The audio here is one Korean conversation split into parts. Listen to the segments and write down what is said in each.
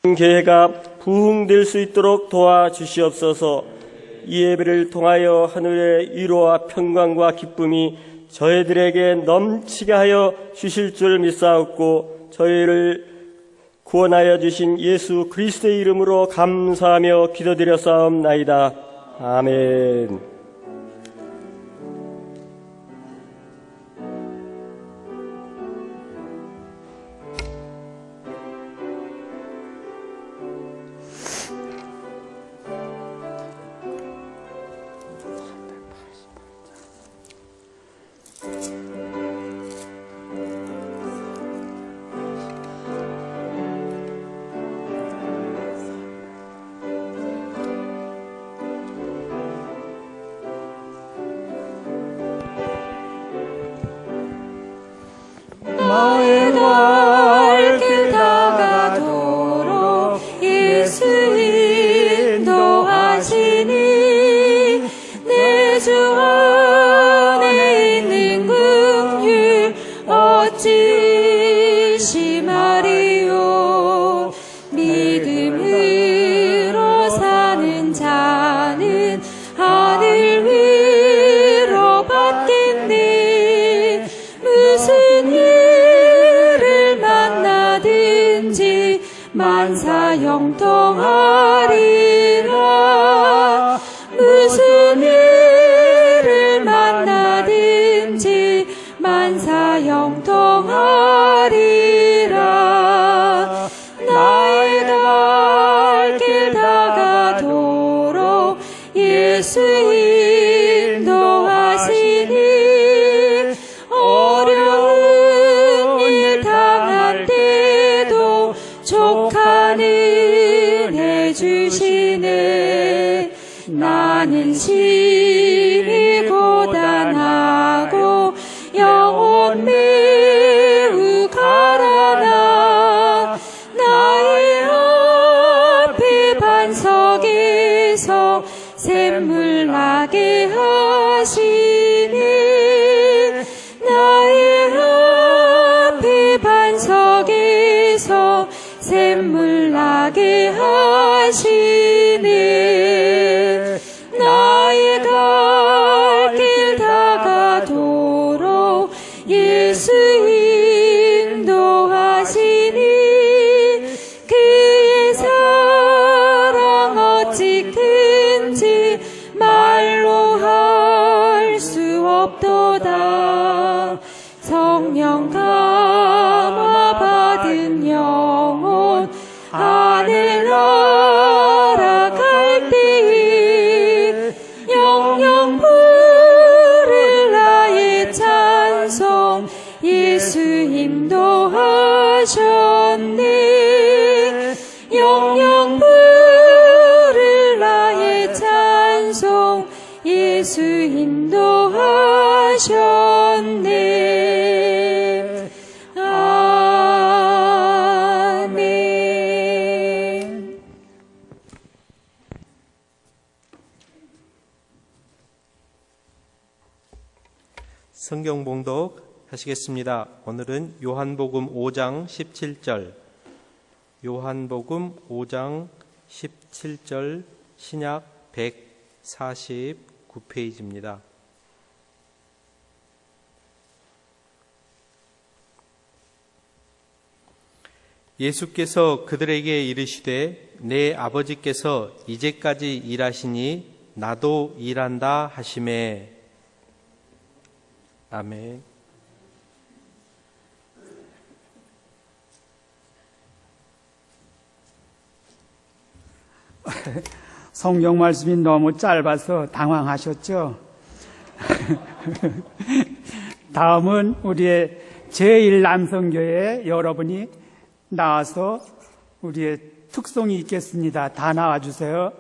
교회가 부흥될 수 있도록 도와주시옵소서. 이 예배를 통하여 하늘의 위로와 평강과 기쁨이 저희들에게 넘치게 하여 주실 줄 믿사옵고, 저희를 구원하여 주신 예수 그리스도의 이름으로 감사하며 기도드렸사옵나이다. 아멘. 나의 갈 다가도록 예수 인도하시니, 내 주 안에 있는 긍휼 어찌 심하리요. 믿음으로 사는 자는 하늘 위로 받겠네. 무슨 일을 만나든지 만사 형통하리라. 무슨 일을 만나든지 만사 형통하리라. 나의 갈 길 다가도록 예수 인도하시니, 어려운 일 당할 때도 족한 은혜 주시네. 나는 심히 고단하고 영혼 매우 가라나, 나의 앞에 반석에서 샘물 나게 하시네. 나의 앞에 반석에서 샘물 나게 하시네. 나의 갈 길 다가도록 예수 인도하시니, 그의 사랑 어찌 큰지 말로 할 수 없도다. 성령 감화 받은 영혼 하늘 날아갈 때에 영영 부를 나의 찬송 예수 인도하셨네. 영영 부를 나의 찬송 예수 인도하셨네. 아멘. 성경 봉독 하시겠습니다. 오늘은 요한복음 5장 17절, 요한복음 5장 17절, 신약 149페이지입니다. 예수께서 그들에게 이르시되, 내 아버지께서 이제까지 일하시니 나도 일한다 하시매. 아멘. 성경 말씀이 너무 짧아서 당황하셨죠? 다음은 우리의 제1남성교회 여러분이 나와서 우리의 특송이 있겠습니다. 다 나와주세요.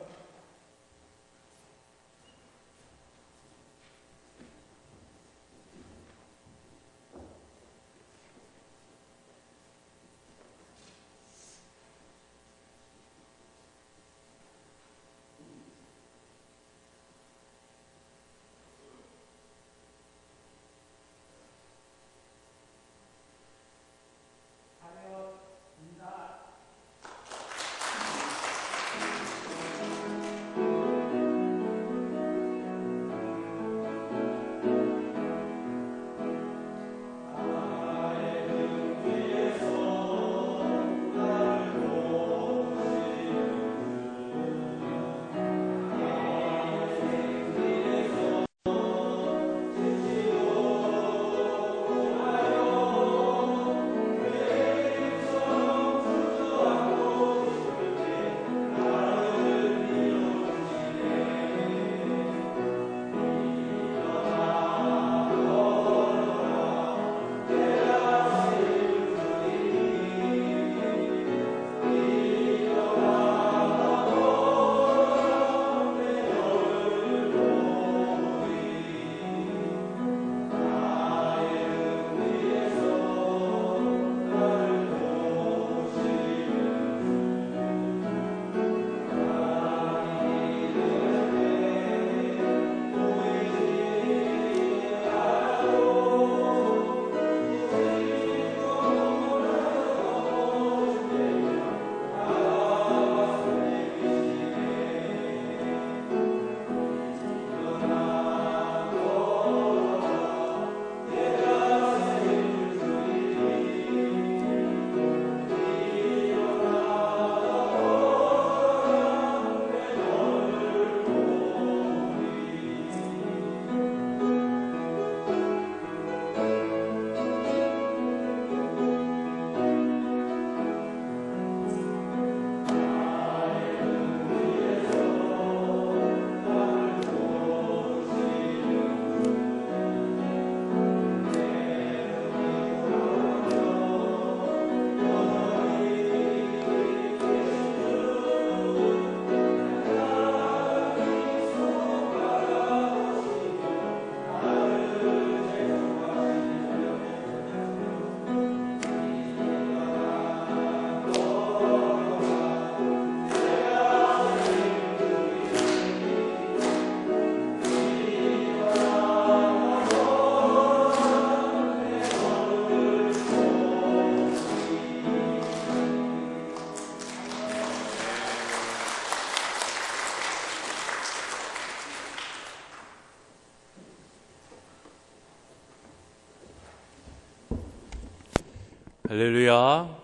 할렐루야.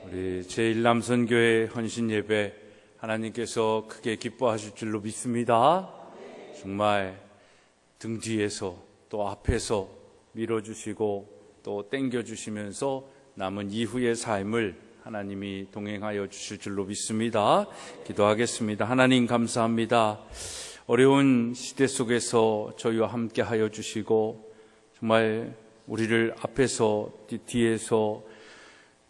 우리 제1남선교회 헌신 예배 하나님께서 크게 기뻐하실 줄로 믿습니다. 정말 등 뒤에서 또 앞에서 밀어주시고 또 땡겨주시면서 남은 이후의 삶을 하나님이 동행하여 주실 줄로 믿습니다. 기도하겠습니다. 하나님 감사합니다. 어려운 시대 속에서 저희와 함께 하여 주시고 정말 우리를 앞에서 뒤에서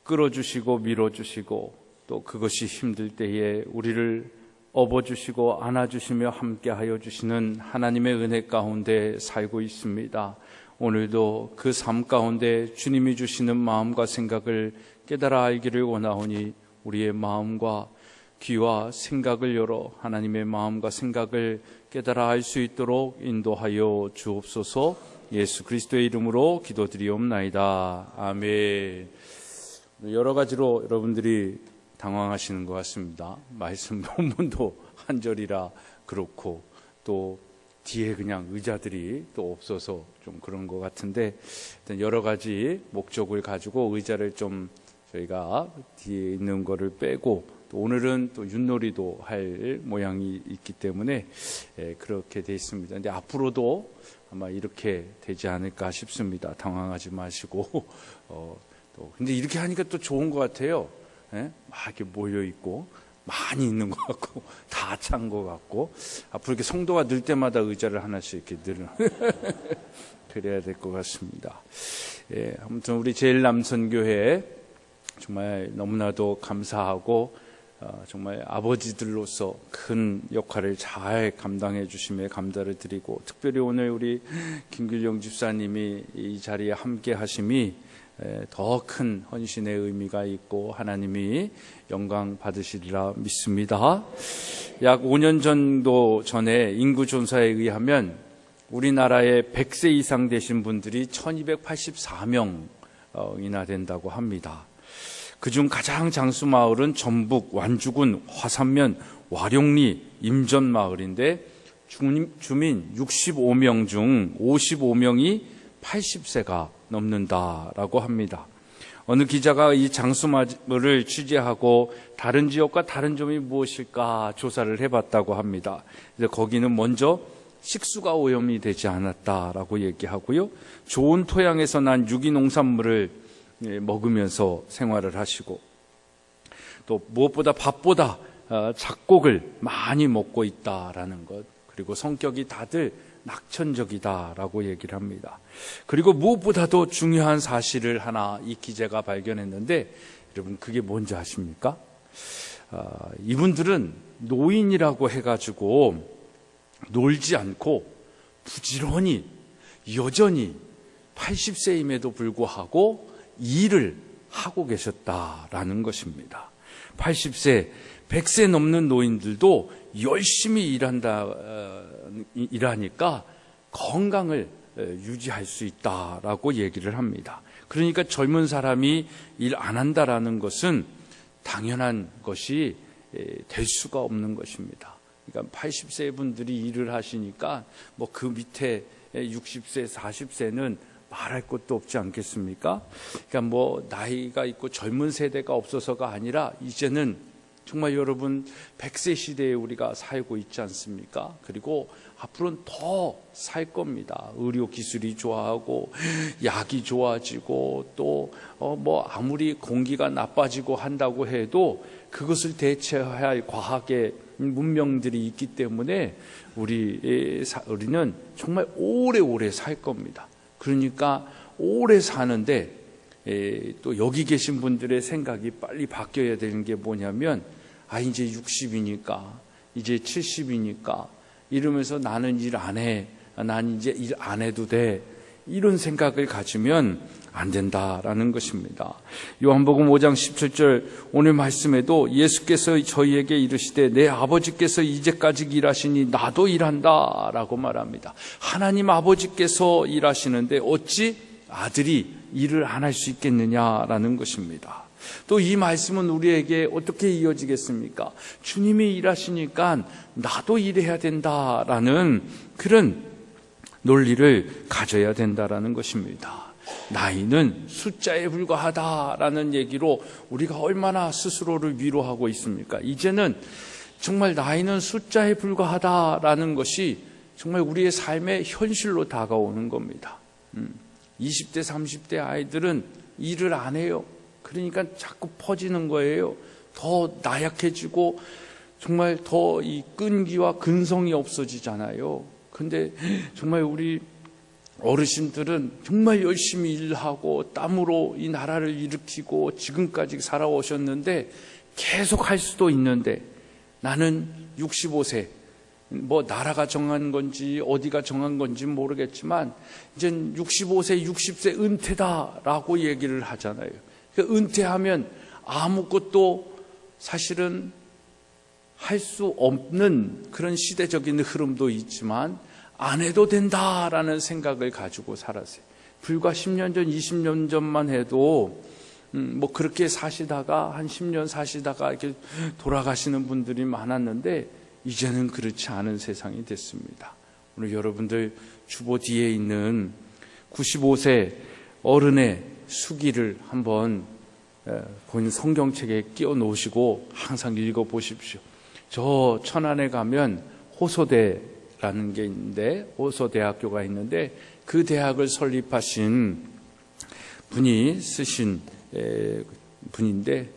끌어주시고 밀어주시고 또 그것이 힘들 때에 우리를 업어주시고 안아주시며 함께하여 주시는 하나님의 은혜 가운데 살고 있습니다. 오늘도 그 삶 가운데 주님이 주시는 마음과 생각을 깨달아 알기를 원하오니 우리의 마음과 귀와 생각을 열어 하나님의 마음과 생각을 깨달아 알 수 있도록 인도하여 주옵소서. 예수 그리스도의 이름으로 기도드리옵나이다. 아멘. 여러 가지로 여러분들이 당황하시는 것 같습니다. 말씀 본문도 한 절이라 그렇고 또 뒤에 그냥 의자들이 또 없어서 좀 그런 것 같은데 일단 여러 가지 목적을 가지고 의자를 좀 저희가 뒤에 있는 거를 빼고 또 오늘은 또 윷놀이도 할 모양이 있기 때문에 그렇게 돼 있습니다. 근데 앞으로도 아마 이렇게 되지 않을까 싶습니다. 당황하지 마시고 근데 이렇게 하니까 또 좋은 것 같아요. 막 이렇게 모여 있고 많이 있는 것 같고 다 찬 것 같고 앞으로 이렇게 성도가 늘 때마다 의자를 하나씩 이렇게 늘 그래야 될 것 같습니다. 아무튼 우리 제1남선교회 정말 너무나도 감사하고 정말 아버지들로서 큰 역할을 잘 감당해 주심에 감사를 드리고 특별히 오늘 우리 김규령 집사님이 이 자리에 함께 하심이 더 큰 헌신의 의미가 있고 하나님이 영광 받으시리라 믿습니다. 약 5년 정도 전에 인구조사에 의하면 우리나라에 100세 이상 되신 분들이 1284명이나 된다고 합니다. 그중 가장 장수마을은 전북 완주군 화산면 와룡리 임전마을인데 주민 65명 중 55명이 80세가 넘는다라고 합니다. 어느 기자가 이 장수마을을 취재하고 다른 지역과 다른 점이 무엇일까 조사를 해봤다고 합니다. 거기는 먼저 식수가 오염이 되지 않았다라고 얘기하고요. 좋은 토양에서 난 유기농산물을 먹으면서 생활을 하시고 또 무엇보다 밥보다 잡곡을 많이 먹고 있다라는 것, 그리고 성격이 다들 낙천적이다라고 얘기를 합니다. 그리고 무엇보다도 중요한 사실을 하나 이 기자가 발견했는데 여러분 그게 뭔지 아십니까? 이분들은 노인이라고 해가지고 놀지 않고 부지런히 여전히 80세임에도 불구하고 일을 하고 계셨다라는 것입니다. 80세, 100세 넘는 노인들도 열심히 일하니까 건강을 유지할 수 있다라고 얘기를 합니다. 그러니까 젊은 사람이 일 안 한다라는 것은 당연한 것이 될 수가 없는 것입니다. 그러니까 80세 분들이 일을 하시니까 뭐 그 밑에 60세, 40세는 말할 것도 없지 않겠습니까? 그러니까 뭐 나이가 있고 젊은 세대가 없어서가 아니라 이제는 정말 여러분 100세 시대에 우리가 살고 있지 않습니까? 그리고 앞으로는 더 살 겁니다. 의료 기술이 좋아하고 약이 좋아지고 또 뭐 아무리 공기가 나빠지고 한다고 해도 그것을 대체해야 할 과학의 문명들이 있기 때문에 우리는 정말 오래오래 살 겁니다. 그러니까 오래 사는데 또 여기 계신 분들의 생각이 빨리 바뀌어야 되는 게 뭐냐면 이제 60이니까 이제 70이니까 이러면서 나는 일 안 해. 난 이제 일 안 해도 돼. 이런 생각을 가지면 안 된다라는 것입니다. 요한복음 5장 17절 오늘 말씀에도 예수께서 저희에게 이르시되 내 아버지께서 이제까지 일하시니 나도 일한다 라고 말합니다. 하나님 아버지께서 일하시는데 어찌 아들이 일을 안 할 수 있겠느냐라는 것입니다. 또 이 말씀은 우리에게 어떻게 이어지겠습니까? 주님이 일하시니까 나도 일해야 된다라는 그런 논리를 가져야 된다라는 것입니다. 나이는 숫자에 불과하다라는 얘기로 우리가 얼마나 스스로를 위로하고 있습니까? 이제는 정말 나이는 숫자에 불과하다라는 것이 정말 우리의 삶의 현실로 다가오는 겁니다. 20대, 30대 아이들은 일을 안 해요. 그러니까 자꾸 퍼지는 거예요. 더 나약해지고 정말 더 이 끈기와 근성이 없어지잖아요. 근데 정말 우리 어르신들은 정말 열심히 일하고 땀으로 이 나라를 일으키고 지금까지 살아오셨는데 계속 할 수도 있는데 나는 65세, 뭐 나라가 정한 건지 어디가 정한 건지 모르겠지만 이젠 65세, 60세 은퇴다라고 얘기를 하잖아요. 은퇴하면 아무것도 사실은 할 수 없는 그런 시대적인 흐름도 있지만 안 해도 된다라는 생각을 가지고 살았어요. 불과 10년 전, 20년 전만 해도 뭐 그렇게 사시다가 한 10년 사시다가 이렇게 돌아가시는 분들이 많았는데 이제는 그렇지 않은 세상이 됐습니다. 오늘 여러분들 주보 뒤에 있는 95세 어른의 수기를 한번 본인 성경책에 끼워 놓으시고 항상 읽어 보십시오. 저 천안에 가면 호소대라는 게 있는데 호소대학교가 있는데 그 대학을 설립하신 분이 쓰신 분인데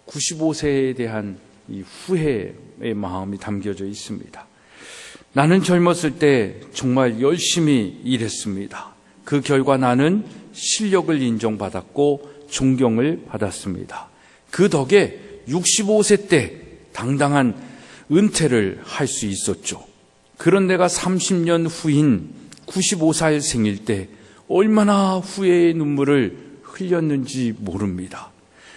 95세에 대한 이 후회의 마음이 담겨져 있습니다. 나는 젊었을 때 정말 열심히 일했습니다. 그 결과 나는 실력을 인정받았고 존경을 받았습니다. 그 덕에 65세 때 당당한 은퇴를 할 수 있었죠. 그런 내가 30년 후인 95살 생일 때 얼마나 후회의 눈물을 흘렸는지 모릅니다.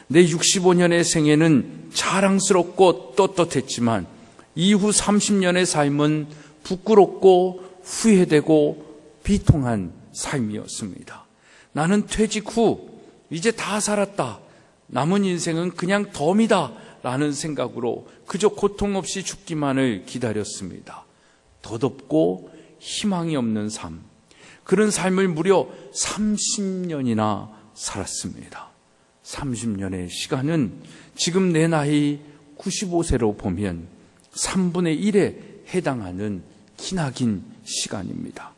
내 65년의 생애는 자랑스럽고 떳떳했지만 이후 30년의 삶은 부끄럽고 후회되고 비통한 삶이었습니다. 나는 퇴직 후 이제 다 살았다. 남은 인생은 그냥 덤이다 라는 생각으로 그저 고통 없이 죽기만을 기다렸습니다. 덧없고 희망이 없는 삶. 그런 삶을 무려 30년이나 살았습니다. 30년의 시간은 지금 내 나이 95세로 보면 3분의 1에 해당하는 기나긴 시간입니다.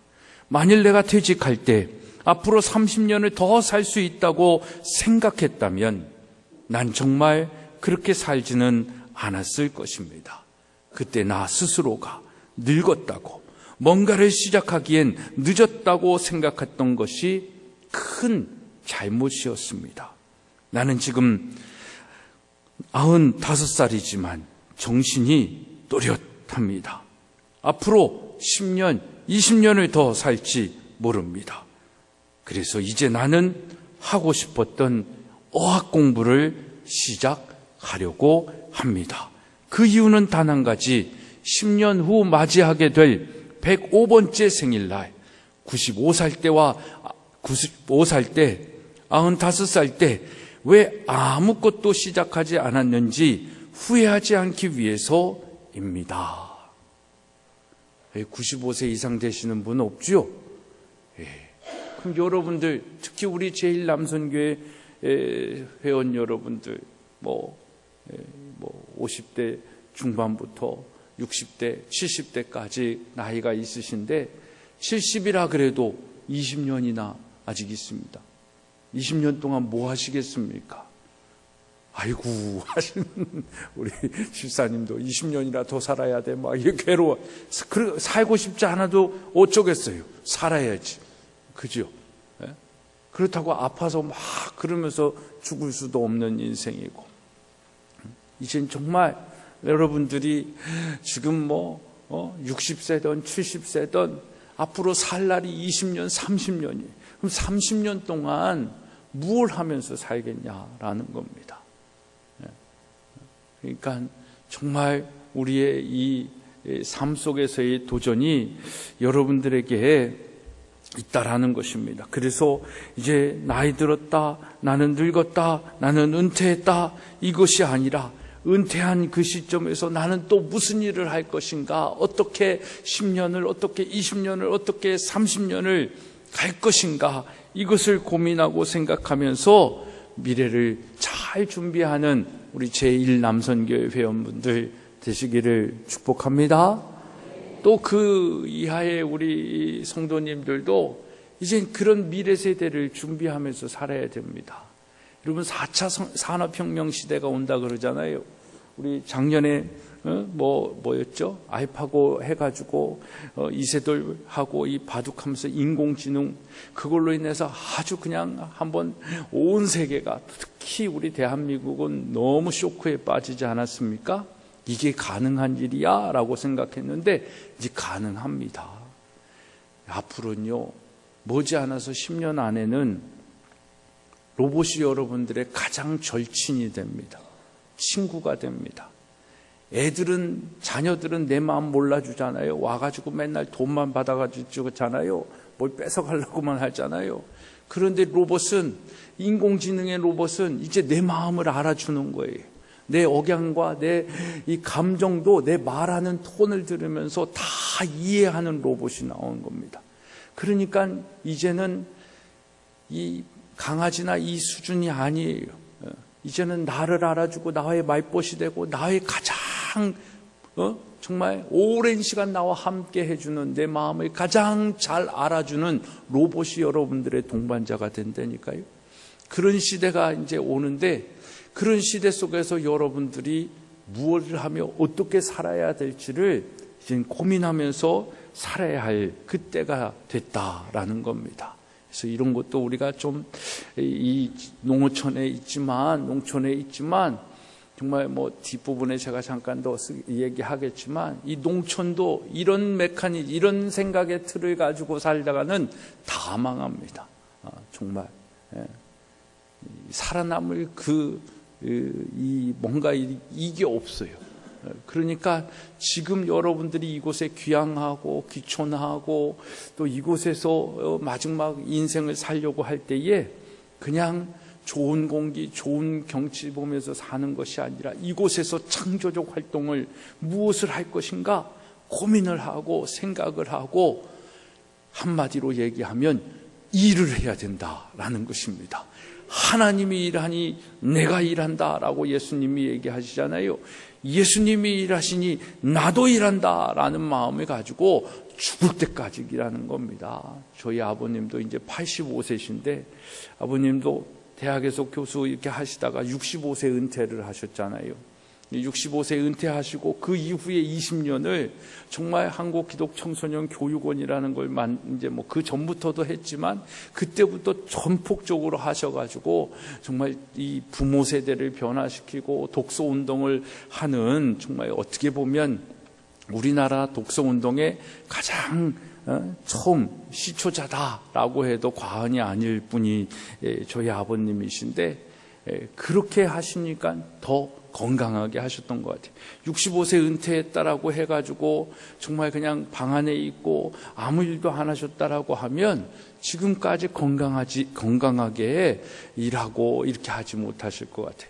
만일 내가 퇴직할 때 앞으로 30년을 더 살 수 있다고 생각했다면 난 정말 그렇게 살지는 않았을 것입니다. 그때 나 스스로가 늙었다고 뭔가를 시작하기엔 늦었다고 생각했던 것이 큰 잘못이었습니다. 나는 지금 95살이지만 정신이 또렷합니다. 앞으로 10년, 20년을 더 살지 모릅니다. 그래서 이제 나는 하고 싶었던 어학 공부를 시작하려고 합니다. 그 이유는 단 한 가지, 10년 후 맞이하게 될 105번째 생일날 95살 때와 95살 때, 95살 때 왜 아무것도 시작하지 않았는지 후회하지 않기 위해서입니다. 95세 이상 되시는 분 없죠? 그럼 여러분들, 특히 우리 제1남선교회 회원 여러분들, 50대 중반부터 60대, 70대까지 나이가 있으신데 70이라 그래도 20년이나 아직 있습니다. 20년 동안 뭐 하시겠습니까? 아이고 하시는 우리 집사님도 20년이나 더 살아야 돼. 막 이렇게 괴로워. 살고 싶지 않아도 어쩌겠어요. 살아야지. 그죠? 그렇다고 아파서 막 그러면서 죽을 수도 없는 인생이고. 이젠 정말 여러분들이 지금 60세든 70세든 앞으로 살 날이 20년, 30년이에요. 그럼 30년 동안 무엇을 하면서 살겠냐라는 겁니다. 그러니까 정말 우리의 이 삶 속에서의 도전이 여러분들에게 있다라는 것입니다. 그래서 이제 나이 들었다, 나는 늙었다, 나는 은퇴했다, 이것이 아니라 은퇴한 그 시점에서 나는 또 무슨 일을 할 것인가, 어떻게 10년을, 어떻게 20년을, 어떻게 30년을 갈 것인가, 이것을 고민하고 생각하면서 미래를 잘 준비하는 우리 제1남선교회 회원분들 되시기를 축복합니다. 또 그 이하의 우리 성도님들도 이제 그런 미래 세대를 준비하면서 살아야 됩니다. 여러분 4차 산업혁명 시대가 온다 그러잖아요. 우리 작년에 뭐였죠? 알파고 해가지고 이세돌하고 이 바둑하면서 인공지능 그걸로 인해서 아주 그냥 한번 온 세계가 특히 우리 대한민국은 너무 쇼크에 빠지지 않았습니까? 이게 가능한 일이야? 라고 생각했는데 이제 가능합니다. 앞으로는요 머지않아서 10년 안에는 로봇이 여러분들의 가장 절친이 됩니다. 친구가 됩니다. 애들은 자녀들은 내 마음 몰라주잖아요. 와가지고 맨날 돈만 받아가지고 주잖아요. 뭘 뺏어가려고만 하잖아요. 그런데 로봇은 인공지능의 로봇은 이제 내 마음을 알아주는 거예요. 내 억양과 내 이 감정도 내 말하는 톤을 들으면서 다 이해하는 로봇이 나온 겁니다. 그러니까 이제는 이 강아지나 이 수준이 아니에요. 이제는 나를 알아주고 나의 말벗이 되고 나의 가장 정말 오랜 시간 나와 함께 해주는 내 마음을 가장 잘 알아주는 로봇이 여러분들의 동반자가 된다니까요. 그런 시대가 이제 오는데 그런 시대 속에서 여러분들이 무엇을 하며 어떻게 살아야 될지를 이제 고민하면서 살아야 할 그때가 됐다라는 겁니다. 그래서 이런 것도 우리가 좀 이 농촌에 있지만 정말 뭐 뒷부분에 제가 잠깐 더 얘기하겠지만 이 농촌도 이런 이런 생각의 틀을 가지고 살다가는 다 망합니다. 정말 살아남을 뭔가 이게 없어요. 그러니까 지금 여러분들이 이곳에 귀향하고 귀촌하고 또 이곳에서 마지막 인생을 살려고 할 때에 그냥 좋은 공기, 좋은 경치 보면서 사는 것이 아니라 이곳에서 창조적 활동을 무엇을 할 것인가 고민을 하고 생각을 하고 한마디로 얘기하면 일을 해야 된다라는 것입니다. 하나님이 일하니 내가 일한다라고 예수님이 얘기하시잖아요. 예수님이 일하시니 나도 일한다라는 마음을 가지고 죽을 때까지 일하는 겁니다. 저희 아버님도 이제 85세신데 아버님도 대학에서 교수 이렇게 하시다가 65세 은퇴를 하셨잖아요. 65세 은퇴하시고 그 이후에 20년을 정말 한국기독청소년교육원이라는 걸 이제 뭐 그 전부터도 했지만 그때부터 전폭적으로 하셔가지고 정말 이 부모 세대를 변화시키고 독서 운동을 하는 정말 어떻게 보면 우리나라 독서 운동의 가장 처음 시초자다라고 해도 과언이 아닐 분이 저희 아버님이신데 그렇게 하시니까 더 건강하게 하셨던 것 같아요. 65세 은퇴했다라고 해가지고 정말 그냥 방 안에 있고 아무 일도 안 하셨다라고 하면 지금까지 건강하게 일하고 이렇게 하지 못하실 것 같아요.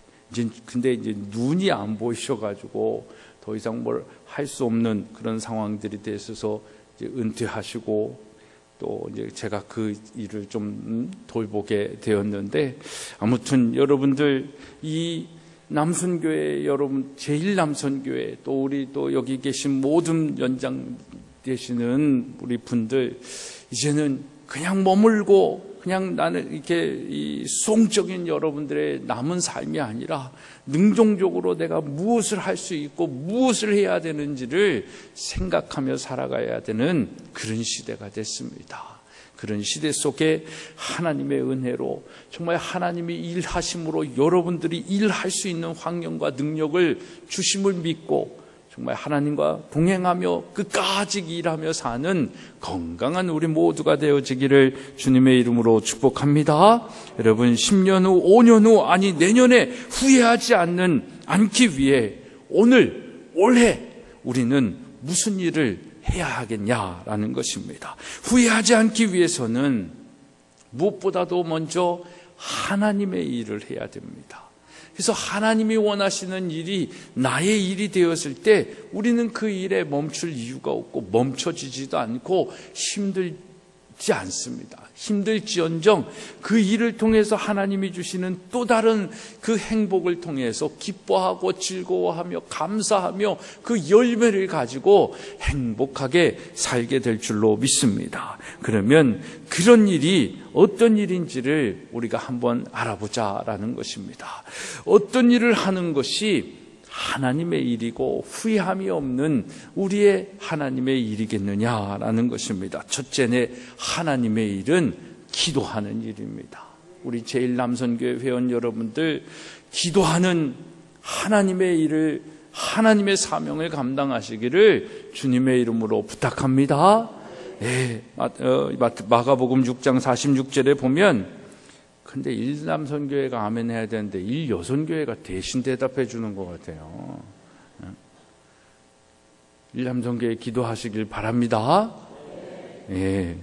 근데 이제 눈이 안 보이셔가지고 더 이상 뭘 할 수 없는 그런 상황들이 되셔서 이제 은퇴하시고 또 이제 제가 그 일을 좀 돌보게 되었는데 아무튼 여러분들 이 남선교회 여러분 제1남선교회 또 우리 또 여기 계신 모든 연장 되시는 우리 분들 이제는 그냥 머물고 그냥 나는 이렇게 이 수용적인 여러분들의 남은 삶이 아니라 능동적으로 내가 무엇을 할 수 있고 무엇을 해야 되는지를 생각하며 살아가야 되는 그런 시대가 됐습니다. 그런 시대 속에 하나님의 은혜로 정말 하나님이 일하심으로 여러분들이 일할 수 있는 환경과 능력을 주심을 믿고 정말 하나님과 동행하며 끝까지 일하며 사는 건강한 우리 모두가 되어지기를 주님의 이름으로 축복합니다. 여러분 10년 후 5년 후 아니 내년에 후회하지 않기 위해 오늘 올해 우리는 무슨 일을 해야 하겠냐라는 것입니다. 후회하지 않기 위해서는 무엇보다도 먼저 하나님의 일을 해야 됩니다. 그래서 하나님이 원하시는 일이 나의 일이 되었을 때 우리는 그 일에 멈출 이유가 없고 멈춰지지도 않고 없지 않습니다. 힘들지언정 그 일을 통해서 하나님이 주시는 또 다른 그 행복을 통해서 기뻐하고 즐거워하며 감사하며 그 열매를 가지고 행복하게 살게 될 줄로 믿습니다. 그러면 그런 일이 어떤 일인지를 우리가 한번 알아보자라는 것입니다. 어떤 일을 하는 것이 하나님의 일이고 후회함이 없는 우리의 하나님의 일이겠느냐라는 것입니다. 첫째는 하나님의 일은 기도하는 일입니다. 우리 제1남선교회 회원 여러분들, 기도하는 하나님의 일을, 하나님의 사명을 감당하시기를 주님의 이름으로 부탁합니다. 네, 마가복음 6장 46절에 보면, 근데 1남선교회가 아멘 해야 되는데 1여선교회가 대신 대답해 주는 것 같아요. 1남선교회 기도하시길 바랍니다. 예.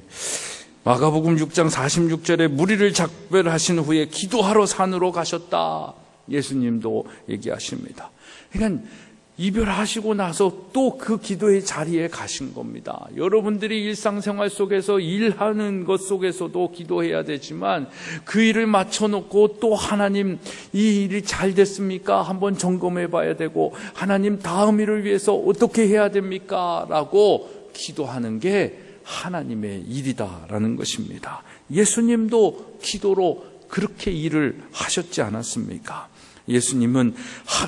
마가복음 6장 46절에 무리를 작별하신 후에 기도하러 산으로 가셨다. 예수님도 얘기하십니다. 그러니까 이별하시고 나서 또 그 기도의 자리에 가신 겁니다. 여러분들이 일상생활 속에서 일하는 것 속에서도 기도해야 되지만 그 일을 맞춰놓고 또 하나님 이 일이 잘 됐습니까? 한번 점검해 봐야 되고 하나님 다음 일을 위해서 어떻게 해야 됩니까? 라고 기도하는 게 하나님의 일이다라는 것입니다. 예수님도 기도로 그렇게 일을 하셨지 않았습니까? 예수님은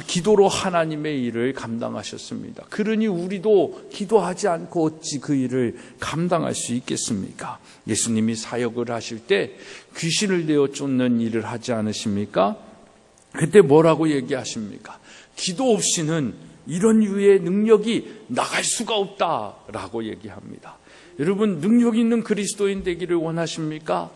기도로 하나님의 일을 감당하셨습니다. 그러니 우리도 기도하지 않고 어찌 그 일을 감당할 수 있겠습니까? 예수님이 사역을 하실 때 귀신을 내어 쫓는 일을 하지 않으십니까? 그때 뭐라고 얘기하십니까? 기도 없이는 이런 유의 능력이 나갈 수가 없다라고 얘기합니다. 여러분, 능력 있는 그리스도인 되기를 원하십니까?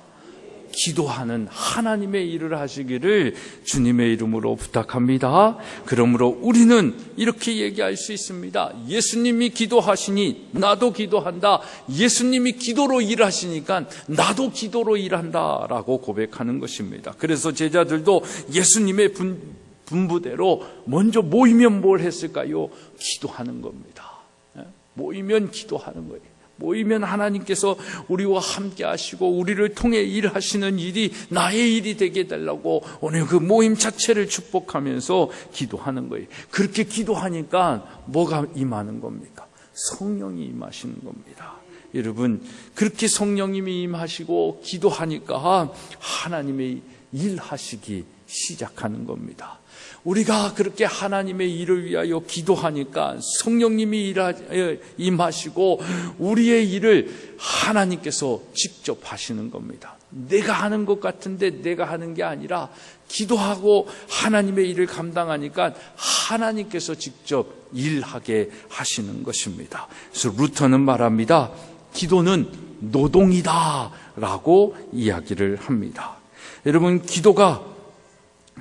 기도하는 하나님의 일을 하시기를 주님의 이름으로 부탁합니다. 그러므로 우리는 이렇게 얘기할 수 있습니다. 예수님이 기도하시니 나도 기도한다. 예수님이 기도로 일하시니까 나도 기도로 일한다 라고 고백하는 것입니다. 그래서 제자들도 예수님의 분부대로 먼저 모이면 뭘 했을까요? 기도하는 겁니다. 모이면 기도하는 거예요. 모이면 하나님께서 우리와 함께 하시고 우리를 통해 일하시는 일이 나의 일이 되게 해달라고 오늘 그 모임 자체를 축복하면서 기도하는 거예요. 그렇게 기도하니까 뭐가 임하는 겁니까? 성령이 임하시는 겁니다. 여러분, 그렇게 성령님이 임하시고 기도하니까 하나님의 일하시기 시작하는 겁니다. 우리가 그렇게 하나님의 일을 위하여 기도하니까 성령님이 임하시고 우리의 일을 하나님께서 직접 하시는 겁니다. 내가 하는 것 같은데 내가 하는 게 아니라 기도하고 하나님의 일을 감당하니까 하나님께서 직접 일하게 하시는 것입니다. 그래서 루터는 말합니다. 기도는 노동이다 라고 이야기를 합니다. 여러분, 기도가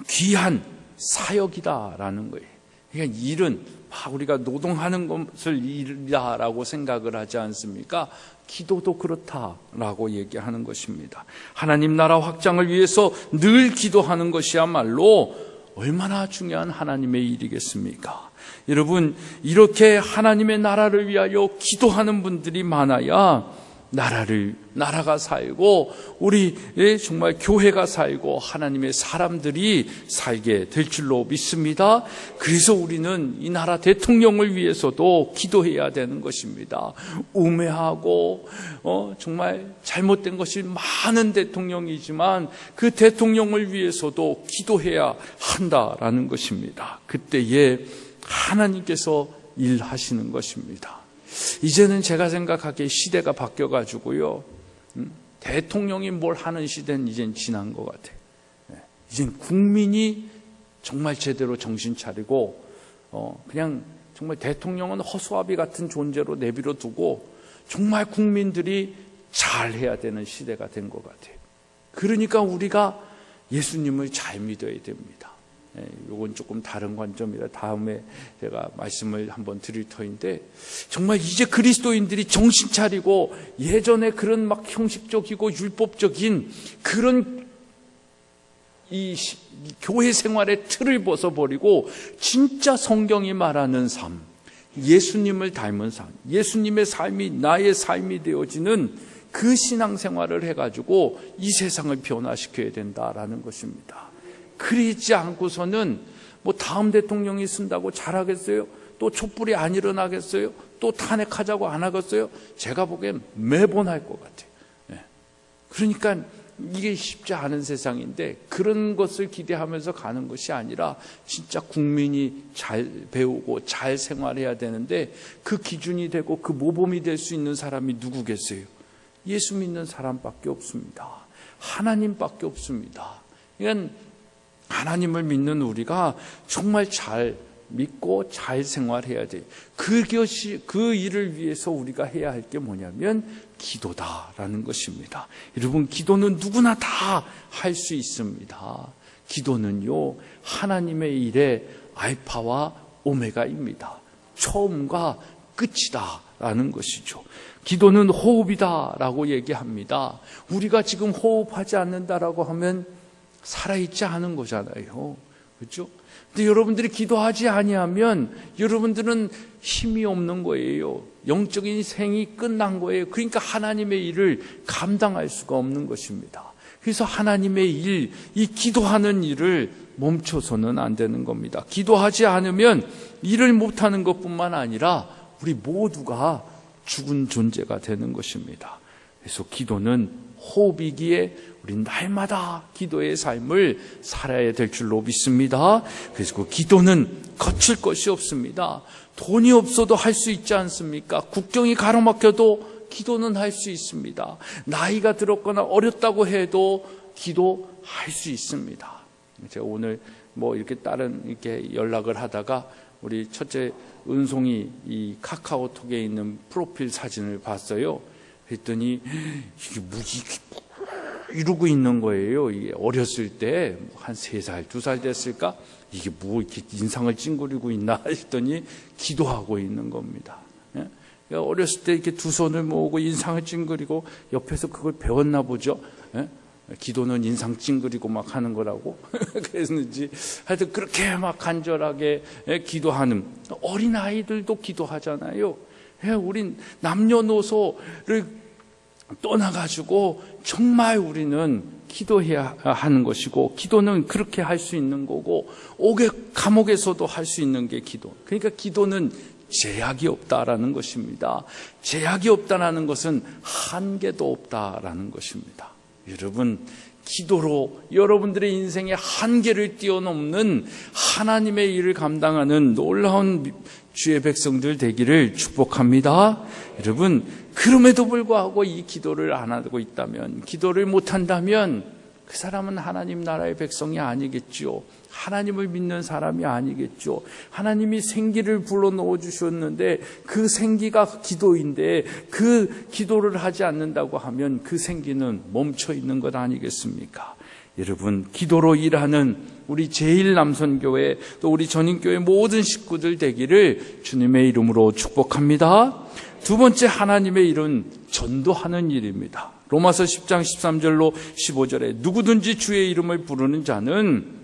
귀한 사역이다라는 거예요. 그러니까 일은 우리가 노동하는 것을 일이다라고 생각을 하지 않습니까? 기도도 그렇다라고 얘기하는 것입니다. 하나님 나라 확장을 위해서 늘 기도하는 것이야말로 얼마나 중요한 하나님의 일이겠습니까? 여러분, 이렇게 하나님의 나라를 위하여 기도하는 분들이 많아야 나라가 살고 우리 정말 교회가 살고 하나님의 사람들이 살게 될 줄로 믿습니다. 그래서 우리는 이 나라 대통령을 위해서도 기도해야 되는 것입니다. 우매하고 정말 잘못된 것이 많은 대통령이지만 그 대통령을 위해서도 기도해야 한다라는 것입니다. 그때에 하나님께서 일하시는 것입니다. 이제는 제가 생각하기에 시대가 바뀌어가지고요, 대통령이 뭘 하는 시대는 이젠 지난 것 같아요. 이젠 국민이 정말 제대로 정신 차리고 그냥 정말 대통령은 허수아비 같은 존재로 내버려 두고 정말 국민들이 잘해야 되는 시대가 된 것 같아요. 그러니까 우리가 예수님을 잘 믿어야 됩니다. 이건 조금 다른 관점이라 다음에 제가 말씀을 한번 드릴 터인데, 정말 이제 그리스도인들이 정신 차리고 예전에 그런 막 형식적이고 율법적인 그런 이 교회 생활의 틀을 벗어버리고 진짜 성경이 말하는 삶, 예수님을 닮은 삶, 예수님의 삶이 나의 삶이 되어지는 그 신앙생활을 해가지고 이 세상을 변화시켜야 된다라는 것입니다. 그러지 않고서는 뭐 다음 대통령이 쓴다고 잘하겠어요? 또 촛불이 안 일어나겠어요? 또 탄핵하자고 안 하겠어요? 제가 보기엔 매번 할 것 같아요. 그러니까 이게 쉽지 않은 세상인데 그런 것을 기대하면서 가는 것이 아니라 진짜 국민이 잘 배우고 잘 생활해야 되는데 그 기준이 되고 그 모범이 될 수 있는 사람이 누구겠어요? 예수 믿는 사람밖에 없습니다. 하나님밖에 없습니다. 그러니까 하나님을 믿는 우리가 정말 잘 믿고 잘 생활해야 돼요. 그것이 그 일을 위해서 우리가 해야 할 게 뭐냐면 기도다라는 것입니다. 여러분, 기도는 누구나 다 할 수 있습니다. 기도는요, 하나님의 일의 알파와 오메가입니다. 처음과 끝이다라는 것이죠. 기도는 호흡이다라고 얘기합니다. 우리가 지금 호흡하지 않는다라고 하면 살아있지 않은 거잖아요. 그렇죠? 근데 여러분들이 기도하지 아니하면 여러분들은 힘이 없는 거예요. 영적인 생이 끝난 거예요. 그러니까 하나님의 일을 감당할 수가 없는 것입니다. 그래서 하나님의 일, 이 기도하는 일을 멈춰서는 안 되는 겁니다. 기도하지 않으면 일을 못하는 것뿐만 아니라 우리 모두가 죽은 존재가 되는 것입니다. 그래서 기도는 호흡이기에 우리 날마다 기도의 삶을 살아야 될 줄로 믿습니다. 그래서 그 기도는 거칠 것이 없습니다. 돈이 없어도 할 수 있지 않습니까? 국경이 가로막혀도 기도는 할 수 있습니다. 나이가 들었거나 어렸다고 해도 기도할 수 있습니다. 제가 오늘 뭐 이렇게 다른 이렇게 연락을 하다가 우리 첫째 은송이 이 카카오톡에 있는 프로필 사진을 봤어요. 그랬더니 이게 뭐지? 이러고 있는 거예요. 이게 어렸을 때 한 3살, 2살 됐을까? 이게 뭐 이렇게 인상을 찡그리고 있나 했더니 기도하고 있는 겁니다. 어렸을 때 이렇게 두 손을 모으고 인상을 찡그리고 옆에서 그걸 배웠나 보죠. 기도는 인상 찡그리고 막 하는 거라고 그랬는지 하여튼 그렇게 막 간절하게 기도하는 어린 아이들도 기도하잖아요. 우린 남녀노소를 떠나가지고 정말 우리는 기도해야 하는 것이고 기도는 그렇게 할 수 있는 거고 감옥에서도 할 수 있는 게 기도. 그러니까 기도는 제약이 없다라는 것입니다. 제약이 없다라는 것은 한계도 없다라는 것입니다. 여러분, 기도로 여러분들의 인생의 한계를 뛰어넘는 하나님의 일을 감당하는 놀라운 주의 백성들 되기를 축복합니다. 여러분, 그럼에도 불구하고 이 기도를 안 하고 있다면, 기도를 못한다면 그 사람은 하나님 나라의 백성이 아니겠죠. 하나님을 믿는 사람이 아니겠죠. 하나님이 생기를 불러넣어 주셨는데 그 생기가 기도인데 그 기도를 하지 않는다고 하면 그 생기는 멈춰 있는 것 아니겠습니까? 여러분, 기도로 일하는 우리 제1남선교회 또 우리 전인교회 모든 식구들 되기를 주님의 이름으로 축복합니다. 두 번째 하나님의 일은 전도하는 일입니다. 로마서 10장 13절로 15절에 누구든지 주의 이름을 부르는 자는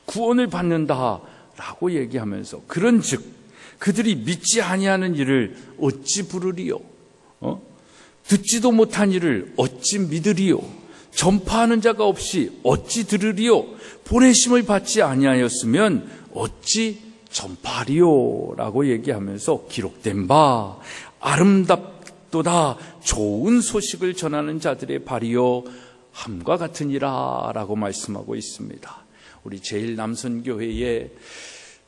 구원을 받는다라고 얘기하면서 그런즉 그들이 믿지 아니하는 일을 어찌 부르리요? 듣지도 못한 일을 어찌 믿으리요? 전파하는 자가 없이 어찌 들으리요? 보내심을 받지 아니하였으면 어찌 전파하리요? 라고 얘기하면서 기록된 바 아름답도다 좋은 소식을 전하는 자들의 발이요 함과 같으니라 라고 말씀하고 있습니다. 우리 제1남선교회의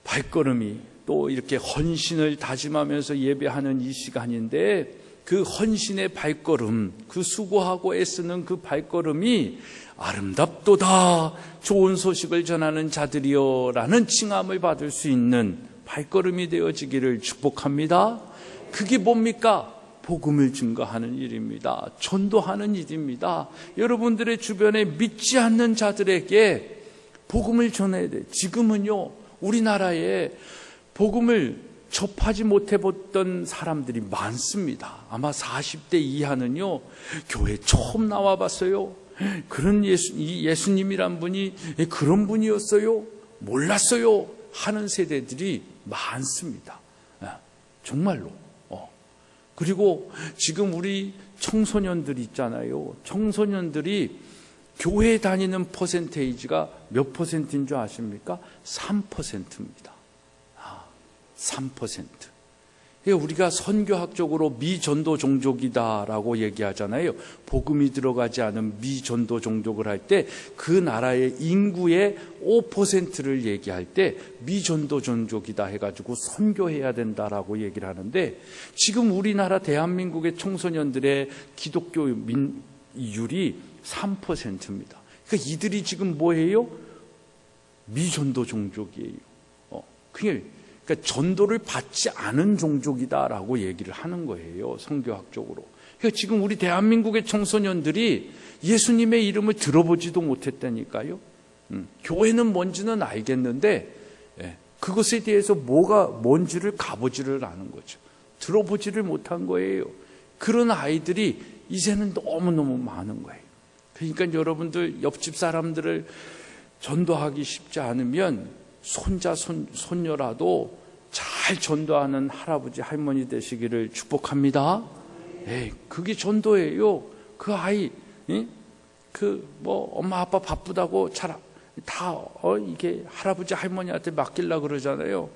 발걸음이 또 이렇게 헌신을 다짐하면서 예배하는 이 시간인데 그 헌신의 발걸음, 그 수고하고 애쓰는 그 발걸음이 아름답도다 좋은 소식을 전하는 자들이여 라는 칭함을 받을 수 있는 발걸음이 되어지기를 축복합니다. 그게 뭡니까? 복음을 증거하는 일입니다. 전도하는 일입니다. 여러분들의 주변에 믿지 않는 자들에게 복음을 전해야 돼요. 지금은요, 우리나라에 복음을 접하지 못해봤던 사람들이 많습니다. 아마 40대 이하는요, 교회 처음 나와봤어요. 그런 예수님이란 분이 그런 분이었어요? 몰랐어요? 하는 세대들이 많습니다. 정말로. 그리고 지금 우리 청소년들 있잖아요. 청소년들이 교회 다니는 퍼센테이지가 몇 퍼센트인 줄 아십니까? 3%입니다. 3%. 우리가 선교학적으로 미전도 종족이다라고 얘기하잖아요. 복음이 들어가지 않은 미전도 종족을 할 때 그 나라의 인구의 5%를 얘기할 때 미전도 종족이다 해가지고 선교해야 된다라고 얘기를 하는데, 지금 우리나라 대한민국의 청소년들의 기독교 민율이 3%입니다. 그러니까 이들이 지금 뭐예요? 미전도 종족이에요. 그러니까 전도를 받지 않은 종족이다라고 얘기를 하는 거예요, 성교학적으로. 그러니까 지금 우리 대한민국의 청소년들이 예수님의 이름을 들어보지도 못했다니까요. 교회는 뭔지는 알겠는데 그것에 대해서 뭐가 뭔지를 가보지를 않은 거죠. 들어보지를 못한 거예요. 그런 아이들이 이제는 너무너무 많은 거예요. 그러니까 여러분들 옆집 사람들을 전도하기 쉽지 않으면 손자, 손녀라도 잘 전도하는 할아버지, 할머니 되시기를 축복합니다. 그게 전도예요. 그 아이, 엄마, 아빠 바쁘다고 이게 할아버지, 할머니한테 맡기려고 그러잖아요.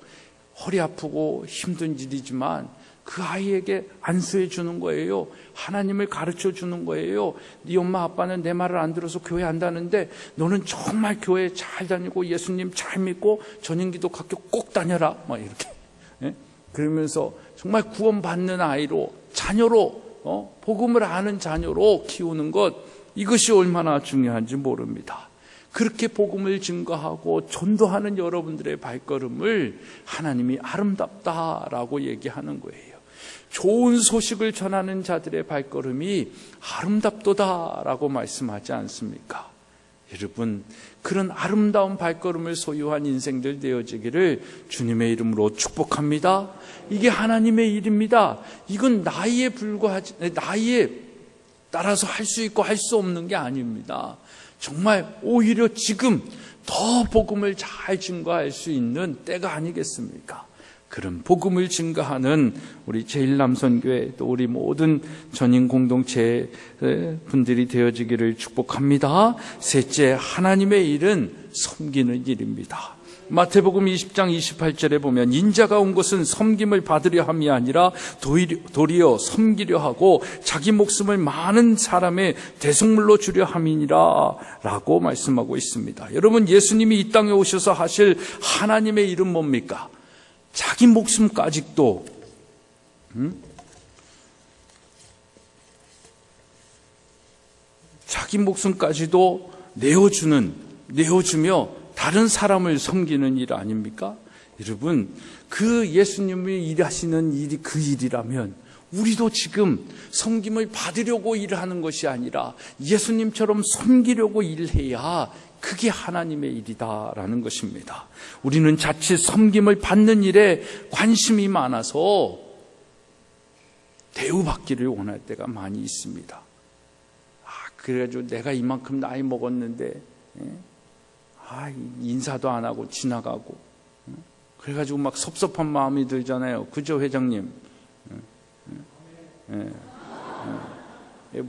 허리 아프고 힘든 일이지만 그 아이에게 안수해 주는 거예요. 하나님을 가르쳐 주는 거예요. 네 엄마 아빠는 내 말을 안 들어서 교회 안 다는데 너는 정말 교회 잘 다니고 예수님 잘 믿고 전인기독학교 꼭 다녀라. 막 이렇게. 그러면서 정말 구원받는 아이로, 자녀로, 복음을 아는 자녀로 키우는 것, 이것이 얼마나 중요한지 모릅니다. 그렇게 복음을 증거하고 전도하는 여러분들의 발걸음을 하나님이 아름답다라고 얘기하는 거예요. 좋은 소식을 전하는 자들의 발걸음이 아름답도다라고 말씀하지 않습니까? 여러분, 그런 아름다운 발걸음을 소유한 인생들 되어지기를 주님의 이름으로 축복합니다. 이게 하나님의 일입니다. 이건 나이에 따라서 할 수 있고 할 수 없는 게 아닙니다. 정말 오히려 지금 더 복음을 잘 증거할 수 있는 때가 아니겠습니까? 그런 복음을 증거하는 우리 제1남선교회, 또 우리 모든 전인 공동체 분들이 되어지기를 축복합니다. 셋째, 하나님의 일은 섬기는 일입니다. 마태복음 20장 28절에 보면 인자가 온 것은 섬김을 받으려 함이 아니라 도리어 섬기려 하고 자기 목숨을 많은 사람의 대속물로 주려 함이니라 라고 말씀하고 있습니다. 여러분, 예수님이 이 땅에 오셔서 하실 하나님의 일은 뭡니까? 자기 목숨까지도 자기 목숨까지도 내어주며 다른 사람을 섬기는 일 아닙니까? 여러분, 그 예수님이 일하시는 일이 그 일이라면 우리도 지금 섬김을 받으려고 일하는 것이 아니라 예수님처럼 섬기려고 일해야 그게 하나님의 일이다라는 것입니다. 우리는 자칫 섬김을 받는 일에 관심이 많아서 대우받기를 원할 때가 많이 있습니다. 그래가지고 내가 이만큼 나이 먹었는데 인사도 안 하고 지나가고, 그래가지고 막 섭섭한 마음이 들잖아요. 그죠, 회장님?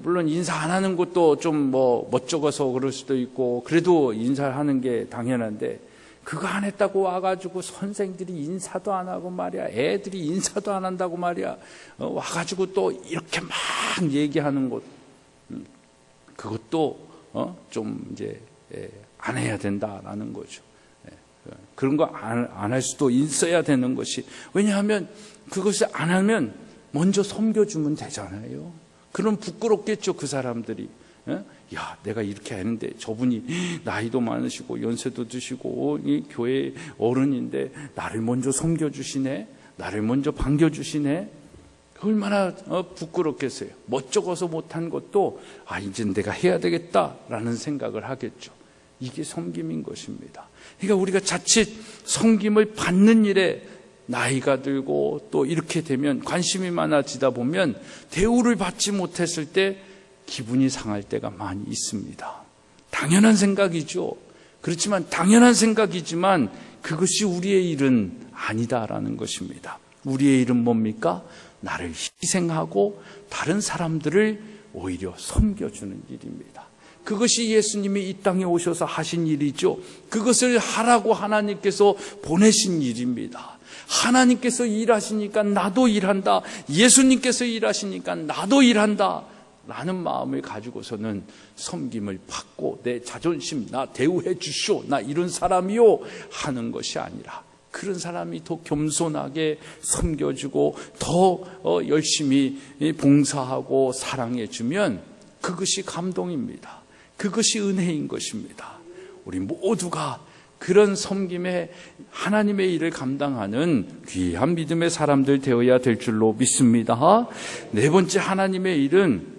물론 인사 안 하는 것도 좀 멋쩍어서 그럴 수도 있고, 그래도 인사를 하는 게 당연한데, 그거 안 했다고 와가지고 선생들이 인사도 안 하고 말이야, 애들이 인사도 안 한다고 말이야, 와가지고 또 이렇게 막 얘기하는 것, 그것도 좀 이제 안 해야 된다라는 거죠. 그런 거 안 할 수도 있어야 되는 것이, 왜냐하면 그것을 안 하면 먼저 섬겨주면 되잖아요. 그럼 부끄럽겠죠, 그 사람들이. 야, 내가 이렇게 했는데 저분이 나이도 많으시고 연세도 드시고 이 교회 어른인데 나를 먼저 섬겨주시네, 나를 먼저 반겨주시네. 얼마나 부끄럽겠어요. 멋쩍어서 못한 것도 이제 내가 해야 되겠다라는 생각을 하겠죠. 이게 섬김인 것입니다. 그러니까 우리가 자칫 섬김을 받는 일에 나이가 들고 또 이렇게 되면, 관심이 많아지다 보면 대우를 받지 못했을 때 기분이 상할 때가 많이 있습니다. 당연한 생각이죠. 그렇지만 당연한 생각이지만 그것이 우리의 일은 아니다라는 것입니다. 우리의 일은 뭡니까? 나를 희생하고 다른 사람들을 오히려 섬겨주는 일입니다. 그것이 예수님이 이 땅에 오셔서 하신 일이죠. 그것을 하라고 하나님께서 보내신 일입니다. 하나님께서 일하시니까 나도 일한다. 예수님께서 일하시니까 나도 일한다. 라는 마음을 가지고서는 섬김을 받고 내 자존심 나 대우해 주시오. 나 이런 사람이요. 하는 것이 아니라 그런 사람이 더 겸손하게 섬겨주고 더 열심히 봉사하고 사랑해주면 그것이 감동입니다. 그것이 은혜인 것입니다. 우리 모두가 그런 섬김에 하나님의 일을 감당하는 귀한 믿음의 사람들 되어야 될 줄로 믿습니다. 네 번째 하나님의 일은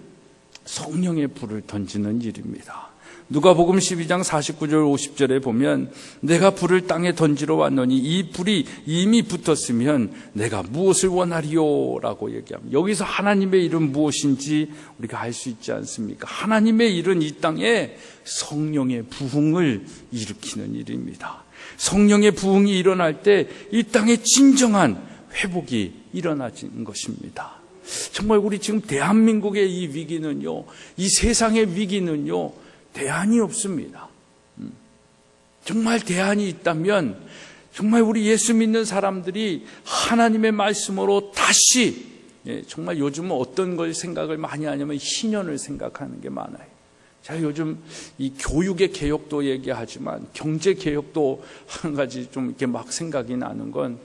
성령의 불을 던지는 일입니다. 누가복음 12장 49절 50절에 보면 내가 불을 땅에 던지러 왔노니 이 불이 이미 붙었으면 내가 무엇을 원하리요? 라고 얘기합니다. 여기서 하나님의 일은 무엇인지 우리가 알 수 있지 않습니까? 하나님의 일은 이 땅에 성령의 부흥을 일으키는 일입니다. 성령의 부흥이 일어날 때 이 땅에 진정한 회복이 일어나는 것입니다. 정말 우리 지금 대한민국의 이 위기는요, 이 세상의 위기는요, 대안이 없습니다. 정말 대안이 있다면 정말 우리 예수 믿는 사람들이 하나님의 말씀으로 다시, 정말 요즘은 어떤 걸 생각을 많이 하냐면 희년을 생각하는 게 많아요. 제가 요즘 이 교육의 개혁도 얘기하지만 경제 개혁도 한 가지 좀 이렇게 막 생각이 나는 건,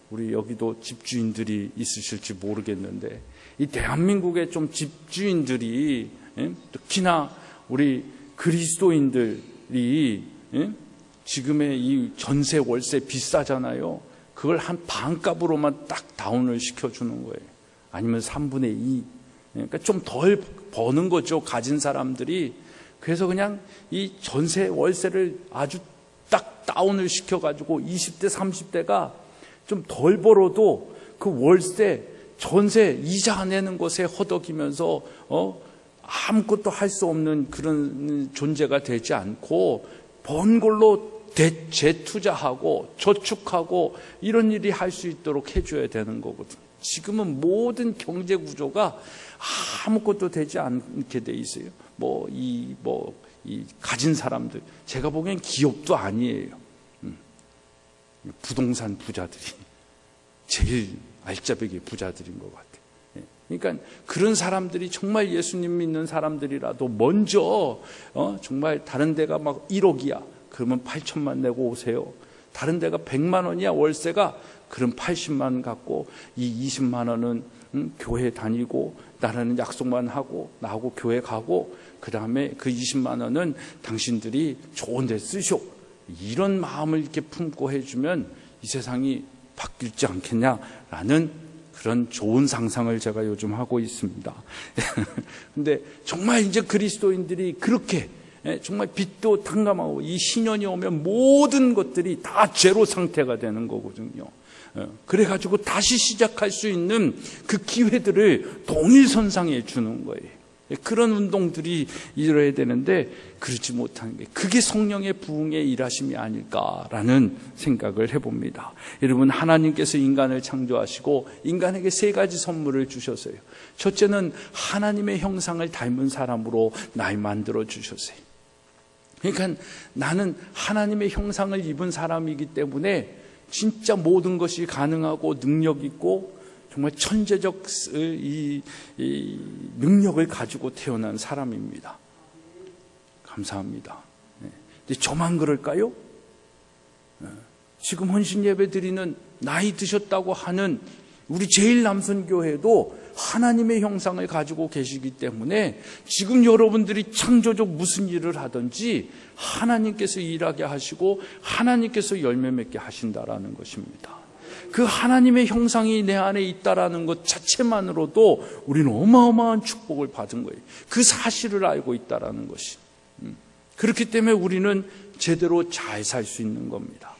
우리 여기도 집주인들이 있으실지 모르겠는데 이 대한민국의 좀 집주인들이, 특히나 우리 그리스도인들이 지금의 이 전세 월세 비싸잖아요. 그걸 한 반값으로만 딱 다운을 시켜주는 거예요. 아니면 3분의 2. 그러니까 좀 덜 버는 거죠, 가진 사람들이. 그래서 그냥 이 전세 월세를 아주 딱 다운을 시켜가지고 20대 30대가 좀 덜 벌어도 그 월세 전세 이자 내는 것에 허덕이면서 아무것도 할 수 없는 그런 존재가 되지 않고 번 걸로 재투자하고 저축하고 이런 일이 할 수 있도록 해줘야 되는 거거든요. 지금은 모든 경제 구조가 아무것도 되지 않게 돼 있어요. 이 가진 사람들, 제가 보기엔 기업도 아니에요. 부동산 부자들이 제일 알짜배기 부자들인 것 같아요. 그러니까 그런 사람들이 정말 예수님 믿는 사람들이라도 먼저 정말 다른 데가 막 1억이야. 그러면 8천만 내고 오세요. 다른 데가 100만 원이야 월세가. 그럼 80만 갖고 이 20만 원은 교회 다니고 나라는 약속만 하고 나하고 교회 가고 그 다음에 그 20만 원은 당신들이 좋은 데 쓰쇼. 이런 마음을 이렇게 품고 해주면 이 세상이 바뀌지 않겠냐라는 그런 좋은 상상을 제가 요즘 하고 있습니다. 근데 정말 이제 그리스도인들이 그렇게 정말 빚도 탕감하고 이 신년이 오면 모든 것들이 다 제로 상태가 되는 거거든요. 그래가지고 다시 시작할 수 있는 그 기회들을 동일선상에 주는 거예요. 그런 운동들이 이루어야 되는데 그렇지 못한 게 그게 성령의 부흥의 일하심이 아닐까라는 생각을 해봅니다. 여러분, 하나님께서 인간을 창조하시고 인간에게 세 가지 선물을 주셨어요. 첫째는 하나님의 형상을 닮은 사람으로 날 만들어 주셨어요. 그러니까 나는 하나님의 형상을 입은 사람이기 때문에 진짜 모든 것이 가능하고 능력 있고 정말 천재적 이 능력을 가지고 태어난 사람입니다. 감사합니다. 근데 저만 그럴까요? 지금 헌신 예배 드리는 나이 드셨다고 하는 우리 제일남선교회도 하나님의 형상을 가지고 계시기 때문에 지금 여러분들이 창조적 무슨 일을 하든지 하나님께서 일하게 하시고 하나님께서 열매 맺게 하신다라는 것입니다. 그 하나님의 형상이 내 안에 있다라는 것 자체만으로도 우리는 어마어마한 축복을 받은 거예요. 그 사실을 알고 있다라는 것이. 그렇기 때문에 우리는 제대로 잘 살 수 있는 겁니다.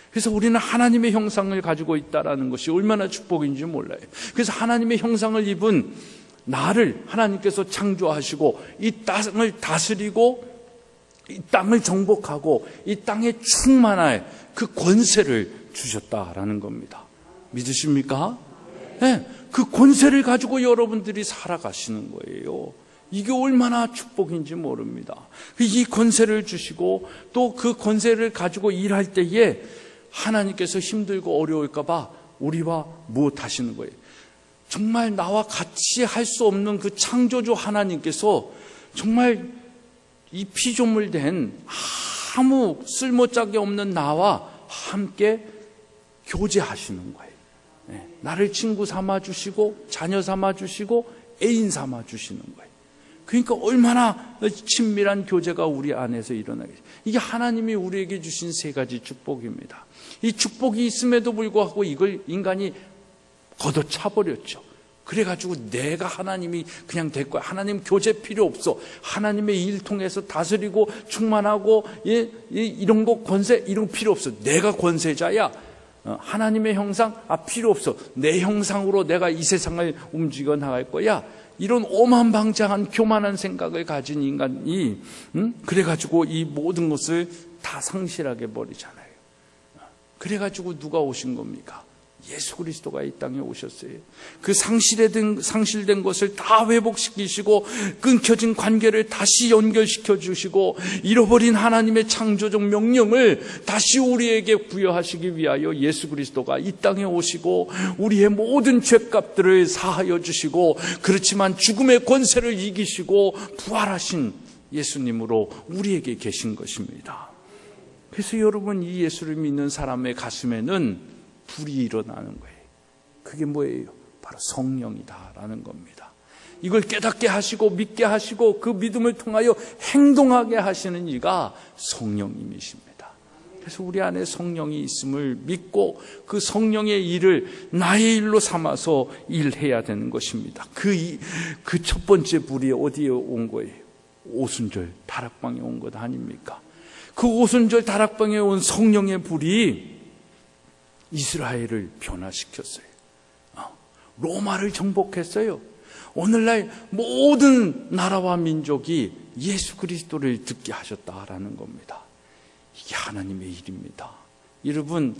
그래서 우리는 하나님의 형상을 가지고 있다라는 것이 얼마나 축복인지 몰라요. 그래서 하나님의 형상을 입은 나를 하나님께서 창조하시고 이 땅을 다스리고 이 땅을 정복하고 이 땅에 충만할 그 권세를 주셨다라는 겁니다. 믿으십니까? 그 권세를 가지고 여러분들이 살아가시는 거예요. 이게 얼마나 축복인지 모릅니다. 이 권세를 주시고 또 그 권세를 가지고 일할 때에 하나님께서 힘들고 어려울까 봐 우리와 무엇 하시는 거예요. 정말 나와 같이 할 수 없는 그 창조주 하나님께서 정말 이 피조물 된 아무 쓸모짝이 없는 나와 함께 교제하시는 거예요. 나를 친구 삼아 주시고 자녀 삼아 주시고 애인 삼아 주시는 거예요. 그러니까 얼마나 친밀한 교제가 우리 안에서 일어나겠어요. 이게 하나님이 우리에게 주신 세 가지 축복입니다. 이 축복이 있음에도 불구하고 이걸 인간이 걷어차버렸죠. 그래가지고 내가 하나님이 그냥 될 거야. 하나님 교제 필요 없어. 하나님의 일 통해서 다스리고 충만하고 이런 거 권세 이런 거 필요 없어. 내가 권세자야. 하나님의 형상 필요 없어. 내 형상으로 내가 이 세상을 움직여 나갈 거야. 이런 오만방자한 교만한 생각을 가진 인간이 그래가지고 이 모든 것을 다 상실하게 버리잖아요. 그래가지고 누가 오신 겁니까? 예수 그리스도가 이 땅에 오셨어요. 그 상실된 것을 다 회복시키시고 끊겨진 관계를 다시 연결시켜 주시고 잃어버린 하나님의 창조적 명령을 다시 우리에게 부여하시기 위하여 예수 그리스도가 이 땅에 오시고 우리의 모든 죄값들을 사하여 주시고 그렇지만 죽음의 권세를 이기시고 부활하신 예수님으로 우리에게 계신 것입니다. 그래서 여러분 이 예수를 믿는 사람의 가슴에는 불이 일어나는 거예요. 그게 뭐예요? 바로 성령이다라는 겁니다. 이걸 깨닫게 하시고 믿게 하시고 그 믿음을 통하여 행동하게 하시는 이가 성령님이십니다. 그래서 우리 안에 성령이 있음을 믿고 그 성령의 일을 나의 일로 삼아서 일해야 되는 것입니다. 그 첫 번째 불이 어디에 온 거예요? 오순절 다락방에 온 것 아닙니까? 그 오순절 다락방에 온 성령의 불이 이스라엘을 변화시켰어요. 로마를 정복했어요. 오늘날 모든 나라와 민족이 예수 그리스도를 듣게 하셨다라는 겁니다. 이게 하나님의 일입니다. 여러분,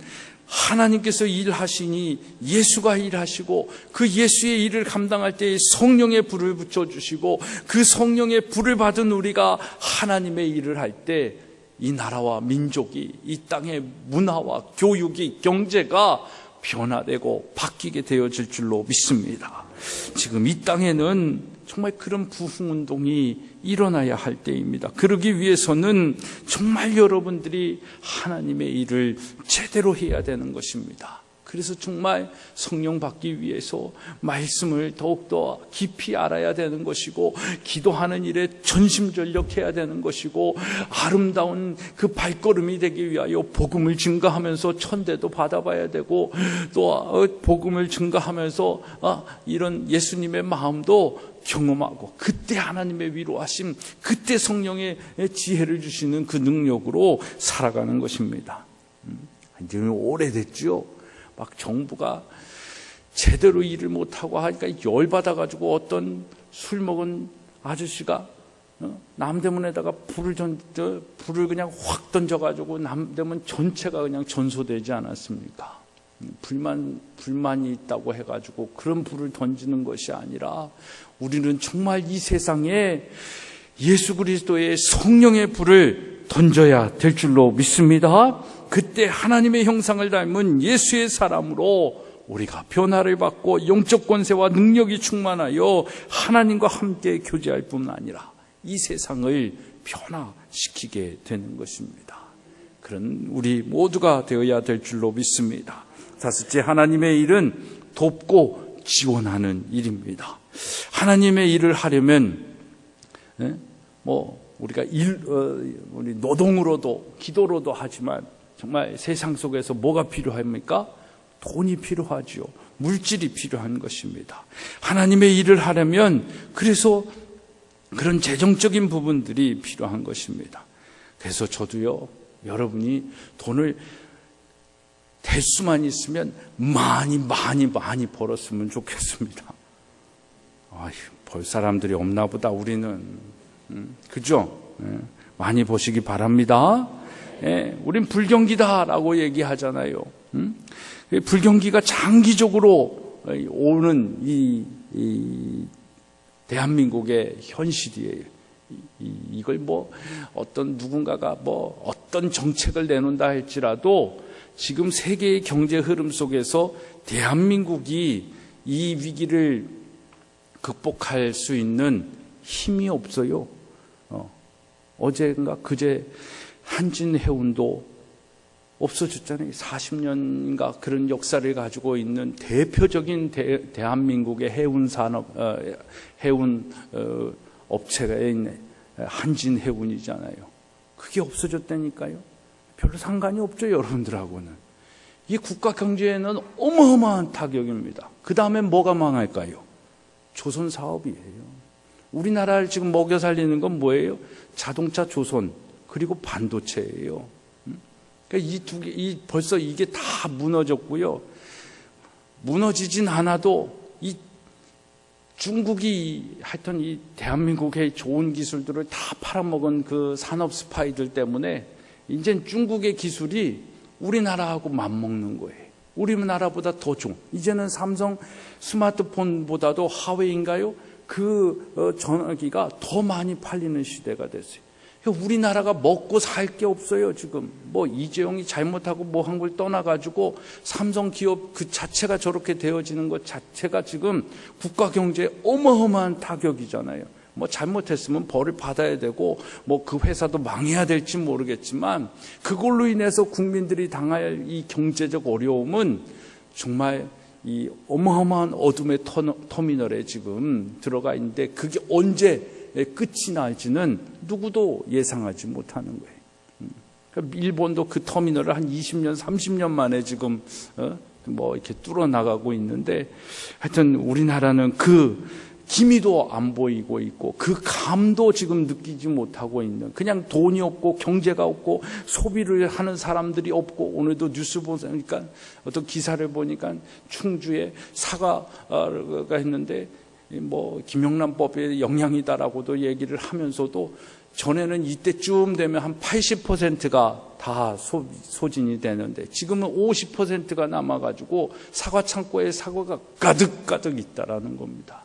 하나님께서 일하시니 예수가 일하시고 그 예수의 일을 감당할 때 성령의 불을 붙여주시고 그 성령의 불을 받은 우리가 하나님의 일을 할 때 이 나라와 민족이 이 땅의 문화와 교육이 경제가 변화되고 바뀌게 되어질 줄로 믿습니다. 지금 이 땅에는 정말 그런 부흥운동이 일어나야 할 때입니다. 그러기 위해서는 정말 여러분들이 하나님의 일을 제대로 해야 되는 것입니다. 그래서 정말 성령 받기 위해서 말씀을 더욱더 깊이 알아야 되는 것이고 기도하는 일에 전심전력해야 되는 것이고 아름다운 그 발걸음이 되기 위하여 복음을 증가하면서 천대도 받아봐야 되고 또 복음을 증가하면서 이런 예수님의 마음도 경험하고 그때 하나님의 위로하심 그때 성령의 지혜를 주시는 그 능력으로 살아가는 것입니다. 이제 오래됐죠. 막 정부가 제대로 일을 못하고 하니까 열받아가지고 어떤 술 먹은 아저씨가 남대문에다가 불을 그냥 확 던져가지고 남대문 전체가 그냥 전소되지 않았습니까? 불만이 있다고 해가지고 그런 불을 던지는 것이 아니라 우리는 정말 이 세상에 예수 그리스도의 성령의 불을 던져야 될 줄로 믿습니다. 그때 하나님의 형상을 닮은 예수의 사람으로 우리가 변화를 받고 영적 권세와 능력이 충만하여 하나님과 함께 교제할 뿐 아니라 이 세상을 변화시키게 되는 것입니다. 그런 우리 모두가 되어야 될 줄로 믿습니다. 다섯째, 하나님의 일은 돕고 지원하는 일입니다. 하나님의 일을 하려면 우리가 우리 노동으로도 기도로도 하지만 정말 세상 속에서 뭐가 필요합니까? 돈이 필요하지요. 물질이 필요한 것입니다. 하나님의 일을 하려면 그래서 그런 재정적인 부분들이 필요한 것입니다. 그래서 저도요, 여러분이 돈을 될 수만 있으면 많이 벌었으면 좋겠습니다. 벌 사람들이 없나 보다 우리는. 그죠? 많이 보시기 바랍니다. 우린 불경기다라고 얘기하잖아요. 불경기가 장기적으로 오는 이 대한민국의 현실이에요. 이걸 뭐 어떤 누군가가 뭐 어떤 정책을 내놓는다 할지라도 지금 세계의 경제 흐름 속에서 대한민국이 이 위기를 극복할 수 있는 힘이 없어요. 어제인가 그제 한진해운도 없어졌잖아요. 40년인가 그런 역사를 가지고 있는 대표적인 대한민국의 해운 산업, 해운 업체가 있네. 한진해운이잖아요. 그게 없어졌다니까요. 별로 상관이 없죠, 여러분들하고는. 이 국가 경제에는 어마어마한 타격입니다. 그 다음에 뭐가 망할까요? 조선 사업이에요. 우리나라를 지금 먹여 살리는 건 뭐예요? 자동차 조선, 그리고 반도체예요. 그러니까 이 두 개, 벌써 이게 다 무너졌고요. 무너지진 않아도 이 중국이 하여튼 이 대한민국의 좋은 기술들을 다 팔아먹은 그 산업 스파이들 때문에 이제 중국의 기술이 우리나라하고 맞먹는 거예요. 우리나라보다 더 좋은. 이제는 삼성 스마트폰보다도 하웨이인가요? 그 전화기가 더 많이 팔리는 시대가 됐어요. 우리나라가 먹고 살 게 없어요, 지금. 뭐, 이재용이 잘못하고 뭐 한 걸 떠나가지고 삼성 기업 그 자체가 저렇게 되어지는 것 자체가 지금 국가 경제에 어마어마한 타격이잖아요. 뭐, 잘못했으면 벌을 받아야 되고, 뭐, 그 회사도 망해야 될지 모르겠지만, 그걸로 인해서 국민들이 당할 이 경제적 어려움은 정말 이 어마어마한 어둠의 터미널에 지금 들어가 있는데, 그게 언제 끝이 날지는 누구도 예상하지 못하는 거예요. 그러니까 일본도 그 터미널을 한 20년, 30년 만에 지금 뭐 이렇게 뚫어 나가고 있는데, 하여튼 우리나라는 그 기미도 안 보이고 있고 그 감도 지금 느끼지 못하고 있는, 그냥 돈이 없고 경제가 없고 소비를 하는 사람들이 없고, 오늘도 뉴스 보니까 어떤 기사를 보니까 충주에 사과가 있는데 뭐 김영란법의 영향이다라고도 얘기를 하면서도, 전에는 이때쯤 되면 한 80%가 다 소진이 되는데 지금은 50%가 남아가지고 사과 창고에 사과가 가득가득 있다라는 겁니다.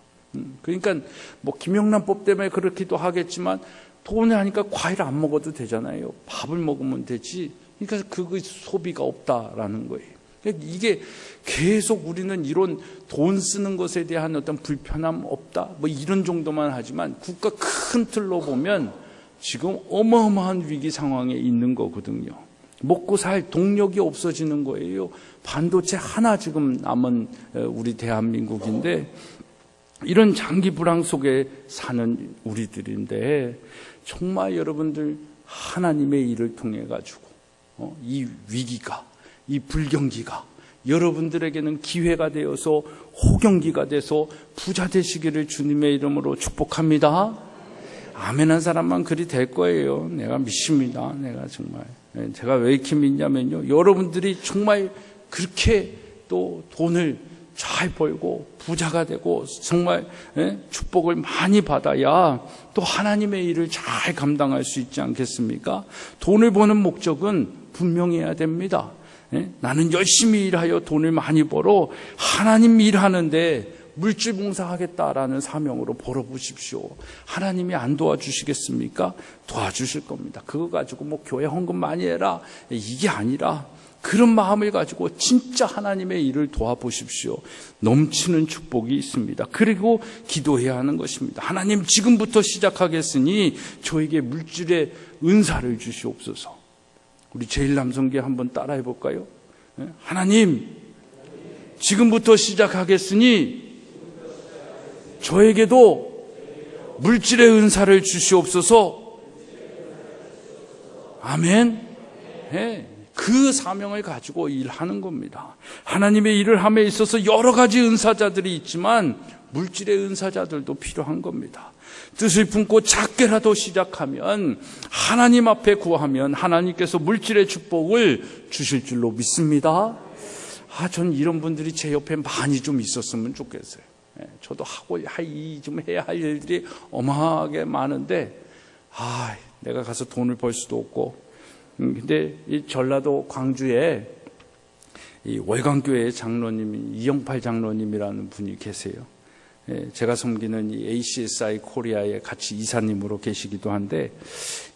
그러니까 뭐 김영란법 때문에 그렇기도 하겠지만, 돈을 하니까 과일 안 먹어도 되잖아요. 밥을 먹으면 되지. 그러니까 그 소비가 없다라는 거예요. 이게 계속 우리는 이런 돈 쓰는 것에 대한 어떤 불편함 없다, 뭐 이런 정도만 하지만, 국가 큰 틀로 보면 지금 어마어마한 위기 상황에 있는 거거든요. 먹고 살 동력이 없어지는 거예요. 반도체 하나 지금 남은 우리 대한민국인데, 이런 장기 불황 속에 사는 우리들인데, 정말 여러분들 하나님의 일을 통해 가지고 이 위기가, 이 불경기가 여러분들에게는 기회가 되어서 호경기가 돼서 부자 되시기를 주님의 이름으로 축복합니다. 아멘 한 사람만 그리 될 거예요. 내가 믿습니다. 내가 정말. 제가 왜 이렇게 믿냐면요, 여러분들이 정말 그렇게 또 돈을 잘 벌고 부자가 되고 정말 축복을 많이 받아야 또 하나님의 일을 잘 감당할 수 있지 않겠습니까? 돈을 버는 목적은 분명해야 됩니다. 나는 열심히 일하여 돈을 많이 벌어 하나님 일하는데 물질 봉사하겠다라는 사명으로 벌어보십시오. 하나님이 안 도와주시겠습니까? 도와주실 겁니다. 그거 가지고 뭐 교회 헌금 많이 해라, 이게 아니라 그런 마음을 가지고 진짜 하나님의 일을 도와보십시오. 넘치는 축복이 있습니다. 그리고 기도해야 하는 것입니다. 하나님, 지금부터 시작하겠으니 저에게 물질의 은사를 주시옵소서. 우리 제1남성교회 한번 따라해 볼까요? 하나님, 지금부터 시작하겠으니 저에게도 물질의 은사를 주시옵소서. 아멘. 그 사명을 가지고 일하는 겁니다. 하나님의 일을 함에 있어서 여러 가지 은사자들이 있지만 물질의 은사자들도 필요한 겁니다. 뜻을 품고 작게라도 시작하면, 하나님 앞에 구하면 하나님께서 물질의 축복을 주실 줄로 믿습니다. 전 이런 분들이 제 옆에 많이 좀 있었으면 좋겠어요. 저도 좀 해야 할 일들이 어마하게 많은데, 내가 가서 돈을 벌 수도 없고. 근데 이 전라도 광주에 이 월광교회 장로님 이영팔 장로님이라는 분이 계세요. 제가 섬기는 이 ACSI 코리아에 같이 이사님으로 계시기도 한데,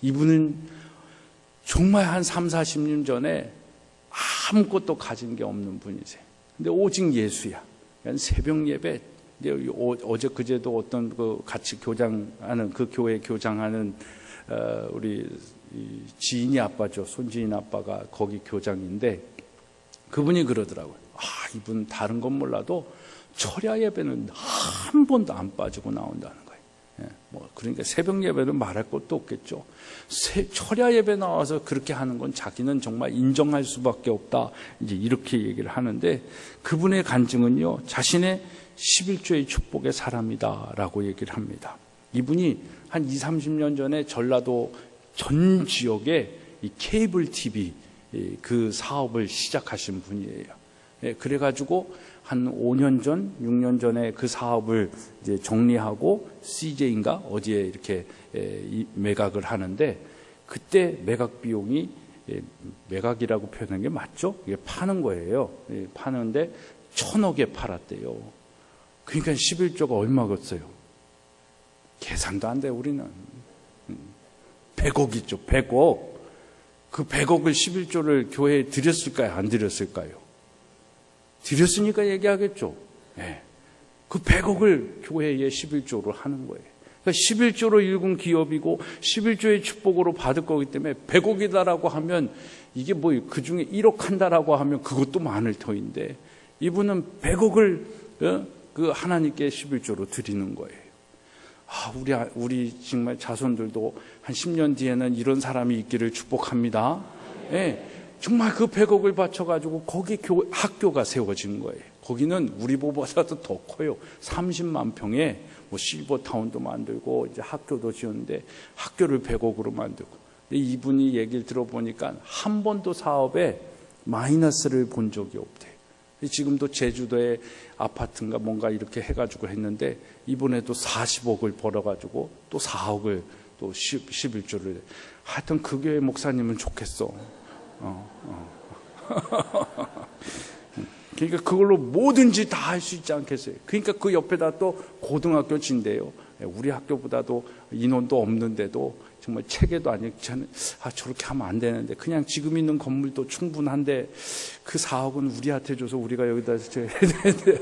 이분은 정말 한 3, 40년 전에 아무것도 가진 게 없는 분이세요. 근데 오직 예수야. 그러니까 새벽 예배, 어제 그제도 어떤 그 같이 교장하는, 그 교회 교장하는 우리 지인이 아빠죠. 손지인 아빠가 거기 교장인데, 그분이 그러더라고요. 이분 다른 건 몰라도 철야 예배는 한 번도 안 빠지고 나온다는 거예요. 그러니까 새벽 예배는 말할 것도 없겠죠. 철야 예배 나와서 그렇게 하는 건 자기는 정말 인정할 수밖에 없다. 이제 이렇게 얘기를 하는데, 그분의 간증은요, 자신의 11조의 축복의 사람이다라고 얘기를 합니다. 이분이 한 20, 30년 전에 전라도 전 지역에 이 케이블 TV 그 사업을 시작하신 분이에요. 그래가지고 한 5년 전, 6년 전에 그 사업을 이제 정리하고 CJ인가 어디에 이렇게 매각을 하는데, 그때 매각 비용이, 매각이라고 표현한 게 맞죠? 이게 파는 거예요. 파는데 1,000억에 팔았대요. 그러니까 11조가 얼마겠어요? 계산도 안 돼, 우리는. 100억이죠, 100억. 그 100억을 11조를 교회에 드렸을까요? 안 드렸을까요? 드렸으니까 얘기하겠죠. 네. 그 100억을 교회에 11조로 하는 거예요. 그러니까 11조로 일군 기업이고 11조의 축복으로 받을 거기 때문에 100억이다라고 하면, 이게 뭐 그 중에 1억 한다라고 하면 그것도 많을 터인데, 이분은 100억을 그 하나님께 11조로 드리는 거예요. 우리 정말 자손들도 한 10년 뒤에는 이런 사람이 있기를 축복합니다. 예, 정말 그 100억을 바쳐가지고 거기 학교가 세워진 거예요. 거기는 우리보다도 더 커요. 30만 평에 뭐 실버타운도 만들고 이제 학교도 지었는데, 학교를 100억으로 만들고. 근데 이분이 얘기를 들어보니까 한 번도 사업에 마이너스를 본 적이 없대요. 지금도 제주도에 아파트인가 뭔가 이렇게 해가지고 했는데, 이번에도 40억을 벌어가지고 또 4억을 또 11조를. 하여튼 그 교회 목사님은 좋겠어. 그러니까 그걸로 뭐든지 다 할 수 있지 않겠어요? 그러니까 그 옆에다 또 고등학교 진대요. 우리 학교보다도 인원도 없는데도 정말 체계도 아니고, 저는 저렇게 하면 안 되는데, 그냥 지금 있는 건물도 충분한데 그 4억은 우리한테 줘서 우리가 여기다 해야 되는데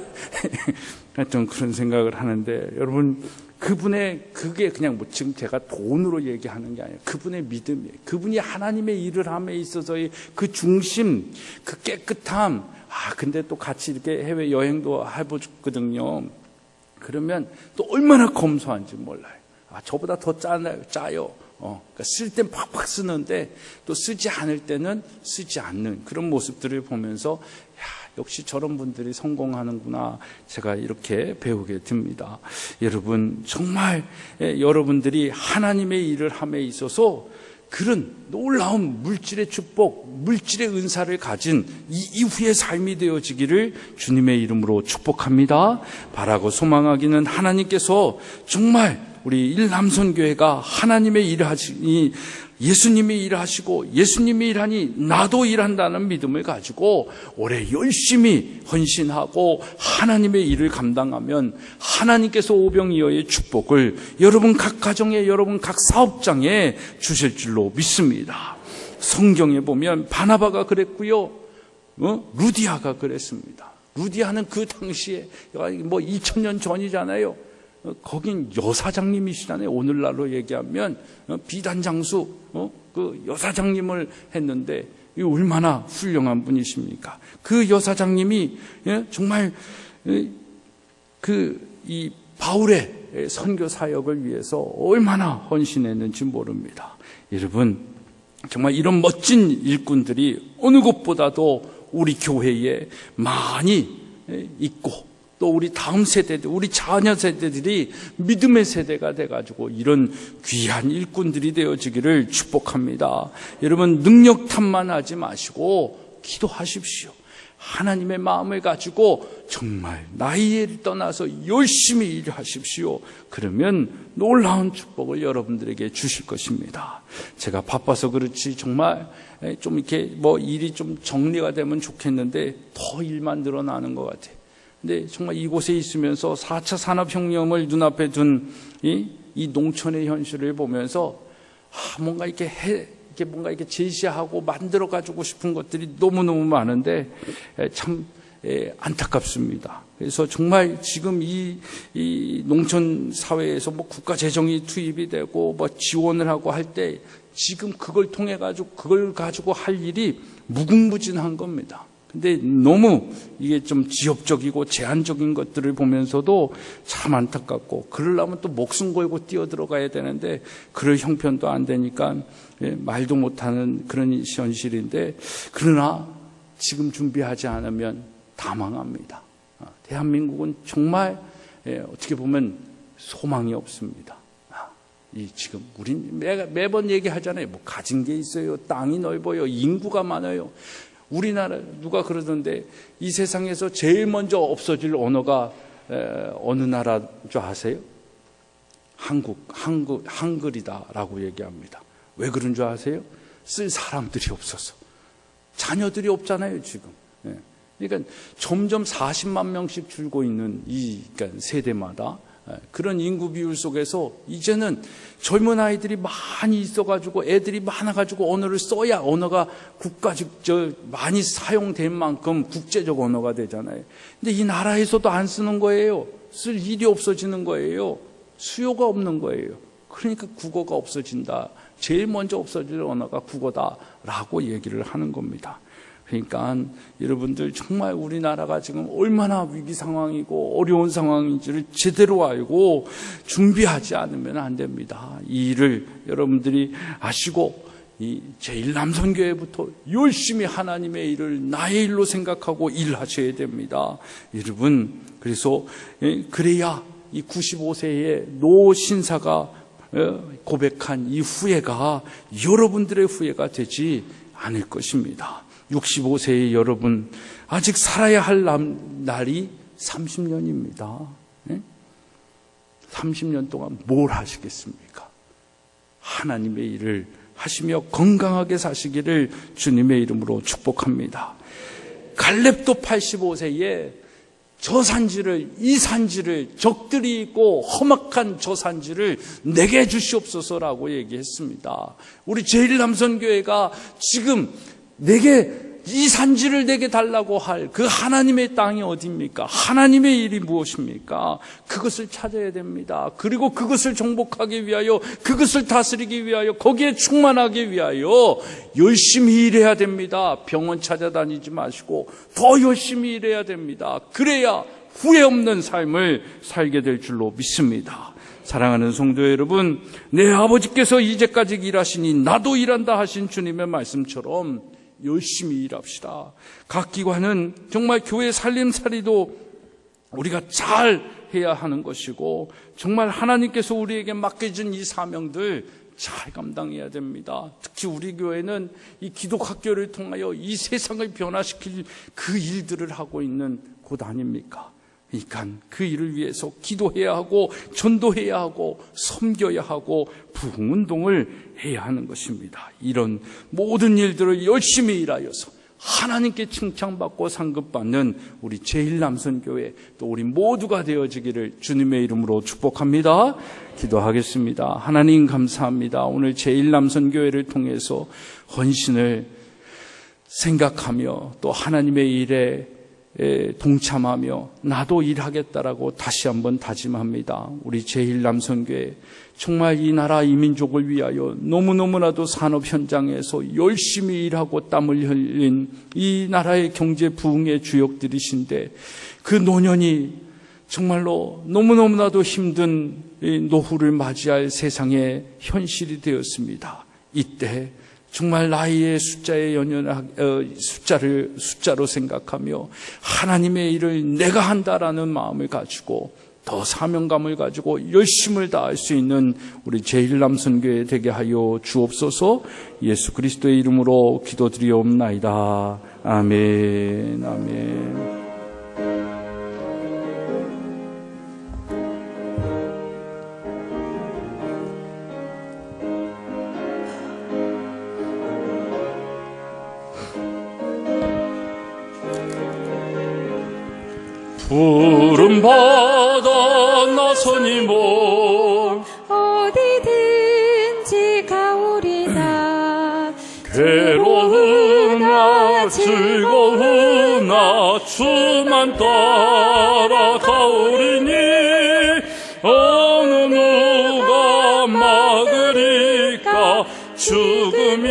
하여튼 그런 생각을 하는데, 여러분, 그분의 그게 그냥 뭐 지금 제가 돈으로 얘기하는 게 아니에요. 그분의 믿음이에요. 그분이 하나님의 일을 함에 있어서의 그 중심, 그 깨끗함. 근데 또 같이 이렇게 해외 여행도 해보거든요. 그러면 또 얼마나 검소한지 몰라요. 저보다 더 짜요. 그러니까 쓸 땐 팍팍 쓰는데 또 쓰지 않을 때는 쓰지 않는 그런 모습들을 보면서, 역시 저런 분들이 성공하는구나, 제가 이렇게 배우게 됩니다. 여러분, 정말 여러분들이 하나님의 일을 함에 있어서 그런 놀라운 물질의 축복, 물질의 은사를 가진 이 이후의 삶이 되어지기를 주님의 이름으로 축복합니다. 바라고 소망하기는, 하나님께서 정말 우리 일남선교회가 하나님의 일을 하시니, 예수님이 일하시고 예수님이 일하니 나도 일한다는 믿음을 가지고 올해 열심히 헌신하고 하나님의 일을 감당하면, 하나님께서 오병이어의 축복을 여러분 각 가정에, 여러분 각 사업장에 주실 줄로 믿습니다. 성경에 보면 바나바가 그랬고요, 루디아가 그랬습니다. 루디아는 그 당시에 뭐 2000년 전이잖아요. 거긴 여사장님이시잖아요. 오늘날로 얘기하면 비단장수 그 여사장님을 했는데, 이 얼마나 훌륭한 분이십니까? 그 여사장님이 정말 이 바울의 선교 사역을 위해서 얼마나 헌신했는지 모릅니다. 여러분, 정말 이런 멋진 일꾼들이 어느 곳보다도 우리 교회에 많이 있고, 또 우리 다음 세대들, 우리 자녀 세대들이 믿음의 세대가 돼가지고 이런 귀한 일꾼들이 되어지기를 축복합니다. 여러분, 능력 탓만 하지 마시고 기도하십시오. 하나님의 마음을 가지고 정말 나이를 떠나서 열심히 일하십시오. 그러면 놀라운 축복을 여러분들에게 주실 것입니다. 제가 바빠서 그렇지 정말 좀 이렇게 일이 좀 정리가 되면 좋겠는데 더 일만 늘어나는 것 같아요. 근데 정말 이곳에 있으면서 4차 산업혁명을 눈앞에 둔 이 농촌의 현실을 보면서 뭔가 이렇게 제시하고 만들어 가지고 싶은 것들이 너무너무 많은데 참 안타깝습니다. 그래서 정말 지금 이 농촌 사회에서 국가 재정이 투입이 되고 지원을 하고 할 때 지금 그걸 통해 가지고 그걸 가지고 할 일이 무궁무진한 겁니다. 근데 너무 이게 좀 지엽적이고 제한적인 것들을 보면서도 참 안타깝고, 그러려면 또 목숨 걸고 뛰어 들어가야 되는데 그럴 형편도 안 되니까 말도 못하는 그런 현실인데, 그러나 지금 준비하지 않으면 다 망합니다. 대한민국은 정말 어떻게 보면 소망이 없습니다. 지금 우린 매번 얘기하잖아요. 가진 게 있어요. 땅이 넓어요. 인구가 많아요. 우리나라 누가 그러던데 이 세상에서 제일 먼저 없어질 언어가 어느 나라인 줄 아세요? 한글이다라고 얘기합니다. 왜 그런 줄 아세요? 쓸 사람들이 없어서. 자녀들이 없잖아요, 지금. 그러니까 점점 40만 명씩 줄고 있는 그러니까 세대마다 그런 인구 비율 속에서 이제는 젊은 아이들이 많이 있어가지고 애들이 많아가지고 언어를 써야 언어가 많이 사용된 만큼 국제적 언어가 되잖아요. 근데 이 나라에서도 안 쓰는 거예요. 쓸 일이 없어지는 거예요. 수요가 없는 거예요. 그러니까 국어가 없어진다. 제일 먼저 없어질 언어가 국어다라고 얘기를 하는 겁니다. 그러니까 여러분들 정말 우리나라가 지금 얼마나 위기 상황이고 어려운 상황인지를 제대로 알고 준비하지 않으면 안 됩니다. 이 일을 여러분들이 아시고 이 제1남선교회부터 열심히 하나님의 일을 나의 일로 생각하고 일하셔야 됩니다. 여러분, 그래서 그래야 이 95세의 노 신사가 고백한 이 후회가 여러분들의 후회가 되지 않을 것입니다. 65세의 여러분, 아직 살아야 할 날이 30년입니다. 30년 동안 뭘 하시겠습니까? 하나님의 일을 하시며 건강하게 사시기를 주님의 이름으로 축복합니다. 갈렙도 85세에 이 산지를 적들이 있고 험악한 저 산지를 내게 주시옵소서라고 얘기했습니다. 우리 제1남선교회가 지금 이 산지를 내게 달라고 할 그 하나님의 땅이 어디입니까? 하나님의 일이 무엇입니까? 그것을 찾아야 됩니다. 그리고 그것을 정복하기 위하여, 그것을 다스리기 위하여, 거기에 충만하기 위하여 열심히 일해야 됩니다. 병원 찾아다니지 마시고 더 열심히 일해야 됩니다. 그래야 후회 없는 삶을 살게 될 줄로 믿습니다. 사랑하는 성도 여러분, 내 아버지께서 이제까지 일하시니 나도 일한다 하신 주님의 말씀처럼 열심히 일합시다. 각 기관은 정말 교회 살림살이도 우리가 잘 해야 하는 것이고, 정말 하나님께서 우리에게 맡겨진 이 사명들 잘 감당해야 됩니다. 특히 우리 교회는 이 기독학교를 통하여 이 세상을 변화시킬 그 일들을 하고 있는 곳 아닙니까? 그러니까 그 일을 위해서 기도해야 하고 전도해야 하고 섬겨야 하고 부흥운동을 해야 하는 것입니다. 이런 모든 일들을 열심히 일하여서 하나님께 칭찬받고 상급받는 우리 제1남선교회, 또 우리 모두가 되어지기를 주님의 이름으로 축복합니다. 기도하겠습니다. 하나님 감사합니다. 오늘 제1남선교회를 통해서 헌신을 생각하며 또 하나님의 일에 동참하며 나도 일하겠다라고 다시 한번 다짐합니다. 우리 제1남선교회 정말 이 나라 이 민족을 위하여 너무너무나도 산업 현장에서 열심히 일하고 땀을 흘린 이 나라의 경제 부흥의 주역들이신데, 그 노년이 정말로 너무너무나도 힘든 노후를 맞이할 세상의 현실이 되었습니다. 이때 정말 나이의 숫자에 숫자로 생각하며 하나님의 일을 내가 한다라는 마음을 가지고 더 사명감을 가지고 열심을 다할 수 있는 우리 제1남선교회 되게 하여 주옵소서. 예수 그리스도의 이름으로 기도드리옵나이다. 아멘. 아멘. 푸른 바다 나서니 몸 어디든지 가오리다. 괴로우나 즐거우나 주만 따라 가오리니 어느 누가 막으리까 죽음인들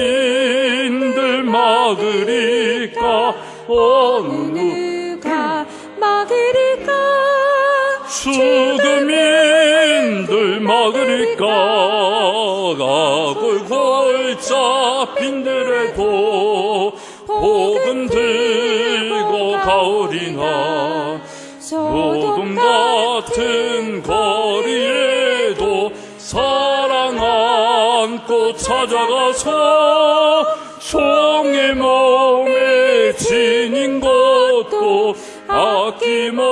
막으리까 어느 누가 막으리까 죽음인들 막으리까 가골골 잡힌들에도 복음 들고 가오리나 소돔 같은 거리에도 사랑 안고 찾아가서 종의 몸에 지닌 것도 아낌없이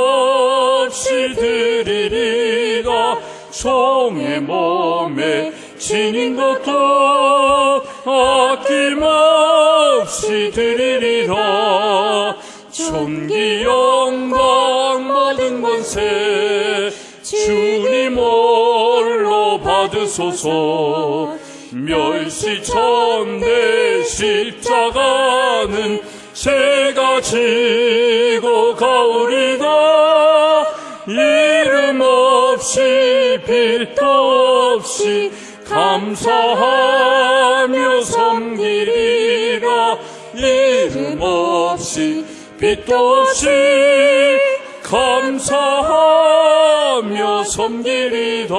드리리라. 종의 몸에 지닌 것도 아낌없이 드리리라. 존귀 영광 모든 권세 주님 홀로 받으소서. 멸시천대 십자가는 제가 지고 가오리다. 이름 없이 빛도 없이 감사하며 섬기리라. 이름 없이 빛도 없이 감사하며 섬기리라.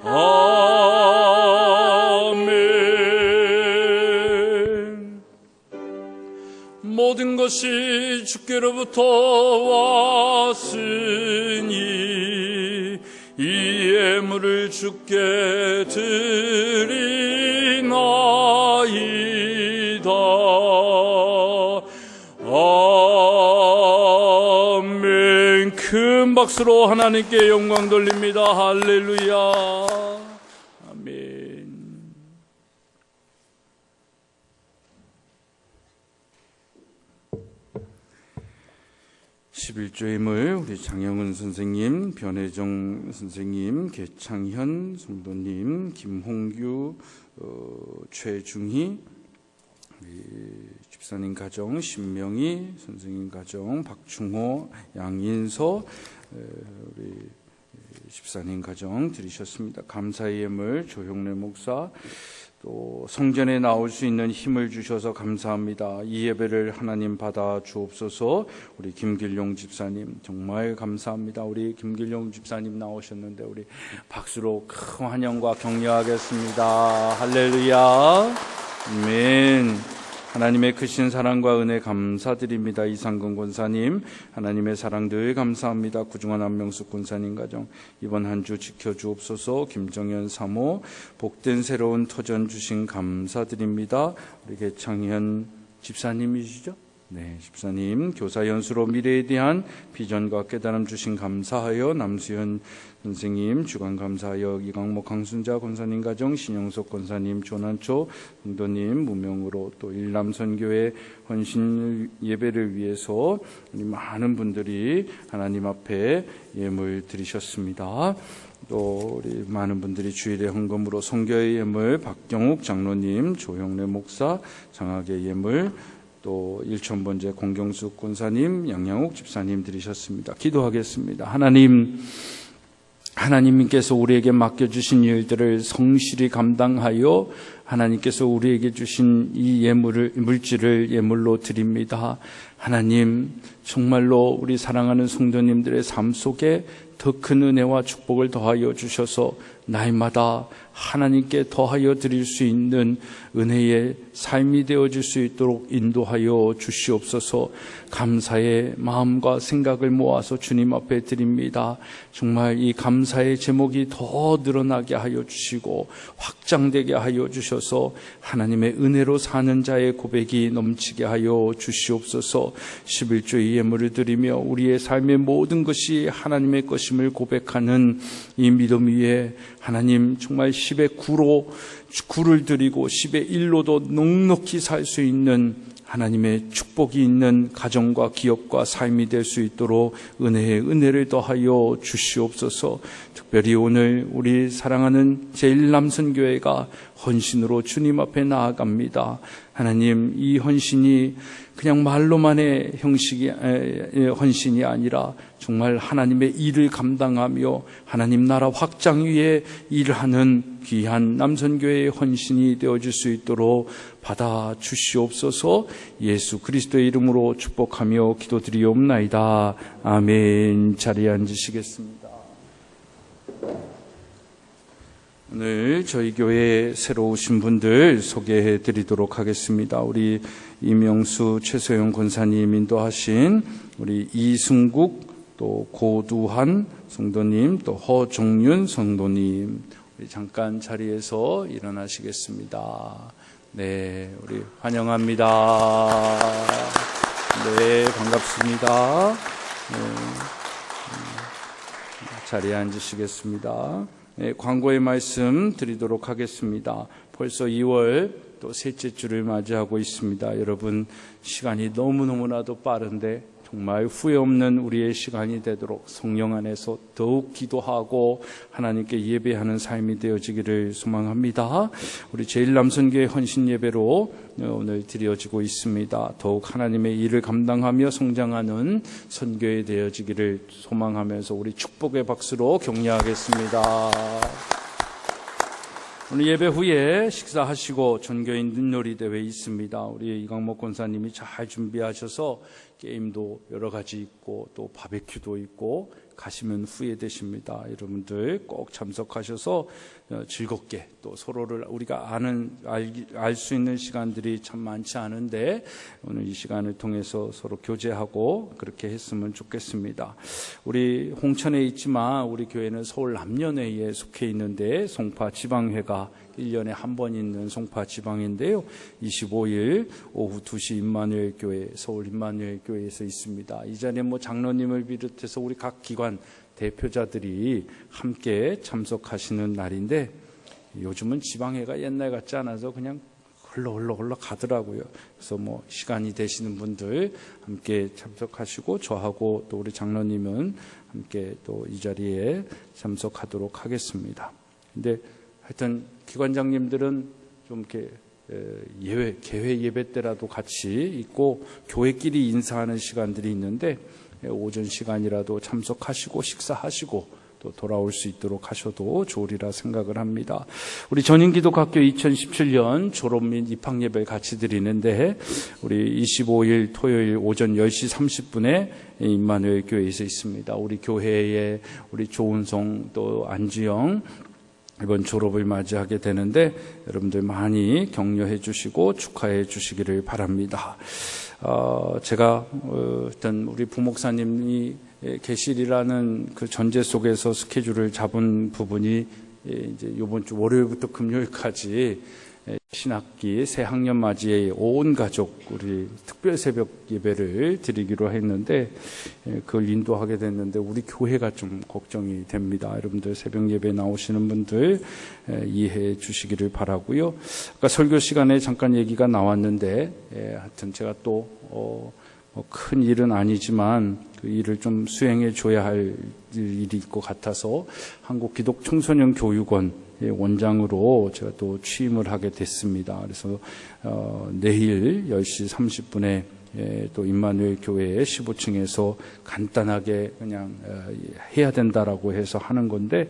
아멘. 모든 것이 주께로부터 왔으니 이 예물을 주께 드리나이다. 아멘. 큰 박수로 하나님께 영광 돌립니다. 할렐루야. 아멘. 11조임을 우리 장영은 선생님, 변혜정 선생님, 개창현 성도님, 김홍규, 최중희, 우리 집사님 가정, 신명희 선생님 가정, 박충호, 양인서, 우리 집사님 가정 드리셨습니다. 감사의 예물 조형래 목사, 또 성전에 나올 수 있는 힘을 주셔서 감사합니다. 이 예배를 하나님 받아 주옵소서. 우리 김길용 집사님 정말 감사합니다. 우리 김길용 집사님 나오셨는데 우리 박수로 큰 환영과 격려하겠습니다. 할렐루야. 아멘. 하나님의 크신 사랑과 은혜 감사드립니다. 이상근 권사님, 하나님의 사랑 늘 감사합니다. 구중환 안명숙 권사님 가정 이번 한 주 지켜주옵소서. 김정현 사모, 복된 새로운 터전 주신 감사드립니다. 우리 개창현 집사님이시죠? 네, 집사님 교사 연수로 미래에 대한 비전과 깨달음 주신 감사하여. 남수현 선생님 주간 감사하여. 이광목 강순자 권사님 가정, 신영석 권사님 조난초 성도님 무명으로, 또 일남선교회 헌신 예배를 위해서 많은 분들이 하나님 앞에 예물 드리셨습니다. 또 우리 많은 분들이 주일의 헌금으로 선교의 예물, 박경욱 장로님, 조형래 목사, 장학의 예물, 또 일천번제 공경숙 권사님, 양양욱 집사님 드리셨습니다. 기도하겠습니다. 하나님께서 우리에게 맡겨주신 일들을 성실히 감당하여 하나님께서 우리에게 주신 이 물질을 예물로 드립니다. 하나님, 정말로 우리 사랑하는 성도님들의 삶 속에 더 큰 은혜와 축복을 더하여 주셔서 날마다 하나님께 더하여 드릴 수 있는 은혜의 삶이 되어질 수 있도록 인도하여 주시옵소서. 감사의 마음과 생각을 모아서 주님 앞에 드립니다. 정말 이 감사의 제목이 더 늘어나게 하여 주시고 확장되게 하여 주셔서 하나님의 은혜로 사는 자의 고백이 넘치게 하여 주시옵소서. 11조의 예물을 드리며 우리의 삶의 모든 것이 하나님의 것임을 고백하는 이 믿음 위에 하나님 정말 10의 9를 드리고 10의 1로도 넉넉히 살 수 있는 하나님의 축복이 있는 가정과 기업과 삶이 될 수 있도록 은혜의 은혜를 더하여 주시옵소서. 특별히 오늘 우리 사랑하는 제1남선교회가 헌신으로 주님 앞에 나아갑니다. 하나님, 이 헌신이 그냥 말로만의 헌신이 아니라 정말 하나님의 일을 감당하며 하나님 나라 확장 위에 일하는 귀한 남선교회의 헌신이 되어질 수 있도록 받아 주시옵소서. 예수 그리스도의 이름으로 축복하며 기도드리옵나이다. 아멘. 자리에 앉으시겠습니다. 오늘 저희 교회에 새로 오신 분들 소개해 드리도록 하겠습니다. 우리 이명수 최소영 권사님 인도하신 우리 이승국, 또 고두한 성도님, 또 허종윤 성도님, 우리 잠깐 자리에서 일어나시겠습니다. 네, 우리 환영합니다. 네, 반갑습니다. 네, 자리에 앉으시겠습니다. 네, 광고의 말씀 드리도록 하겠습니다. 벌써 2월 또 셋째 주를 맞이하고 있습니다. 여러분, 시간이 너무너무나도 빠른데 정말 후회 없는 우리의 시간이 되도록 성령 안에서 더욱 기도하고 하나님께 예배하는 삶이 되어지기를 소망합니다. 우리 제1남선교회 헌신 예배로 오늘 드려지고 있습니다. 더욱 하나님의 일을 감당하며 성장하는 선교회 되어지기를 소망하면서 우리 축복의 박수로 격려하겠습니다. 오늘 예배 후에 식사하시고 전교인 눈놀이 대회 있습니다. 우리 이강목 권사님이 잘 준비하셔서 게임도 여러 가지 있고 또 바베큐도 있고 가시면 후회되십니다. 여러분들 꼭 참석하셔서 즐겁게 또 서로를 우리가 알 수 있는 시간들이 참 많지 않은데 오늘 이 시간을 통해서 서로 교제하고 그렇게 했으면 좋겠습니다. 우리 홍천에 있지만 우리 교회는 서울 남녀회에 속해 있는데 송파 지방회가 1년에 한 번 있는 송파 지방인데요. 25일 오후 2시 임마누엘 교회, 서울 임마누엘 교회에서 있습니다. 이 자리에 장로님을 비롯해서 우리 각 기관 대표자들이 함께 참석하시는 날인데 요즘은 지방회가 옛날 같지 않아서 그냥 흘러 가더라고요. 그래서 시간이 되시는 분들 함께 참석하시고 저하고 또 우리 장로님은 함께 또 이 자리에 참석하도록 하겠습니다. 근데 하여튼 기관장님들은 좀 이렇게 개회 예배 때라도 같이 있고 교회끼리 인사하는 시간들이 있는데 오전 시간이라도 참석하시고 식사하시고 또 돌아올 수 있도록 하셔도 좋으리라 생각을 합니다. 우리 전인기독학교 2017년 졸업 및 입학 예배를 같이 드리는데 우리 25일 토요일 오전 10시 30분에 임마누엘 교회에서 있습니다. 우리 교회에 우리 조은성 또 안지영 이번 졸업을 맞이하게 되는데 여러분들 많이 격려해 주시고 축하해 주시기를 바랍니다. 제가 일단 우리 부목사님이 계실이라는 그 전제 속에서 스케줄을 잡은 부분이 이제 이번 주 월요일부터 금요일까지 신학기 새 학년 맞이에 온 가족 우리 특별 새벽 예배를 드리기로 했는데 그걸 인도하게 됐는데 우리 교회가 좀 걱정이 됩니다. 여러분들 새벽 예배 나오시는 분들 이해해 주시기를 바라고요. 아까 설교 시간에 잠깐 얘기가 나왔는데 하여튼 제가 또 큰 일은 아니지만 그 일을 좀 수행해 줘야 할 일이 있을 것 같아서 한국기독청소년교육원 원장으로 제가 또 취임을 하게 됐습니다. 그래서 내일 10시 30분에 또 임마누엘 교회 15층에서 간단하게 그냥 해야 된다라고 해서 하는 건데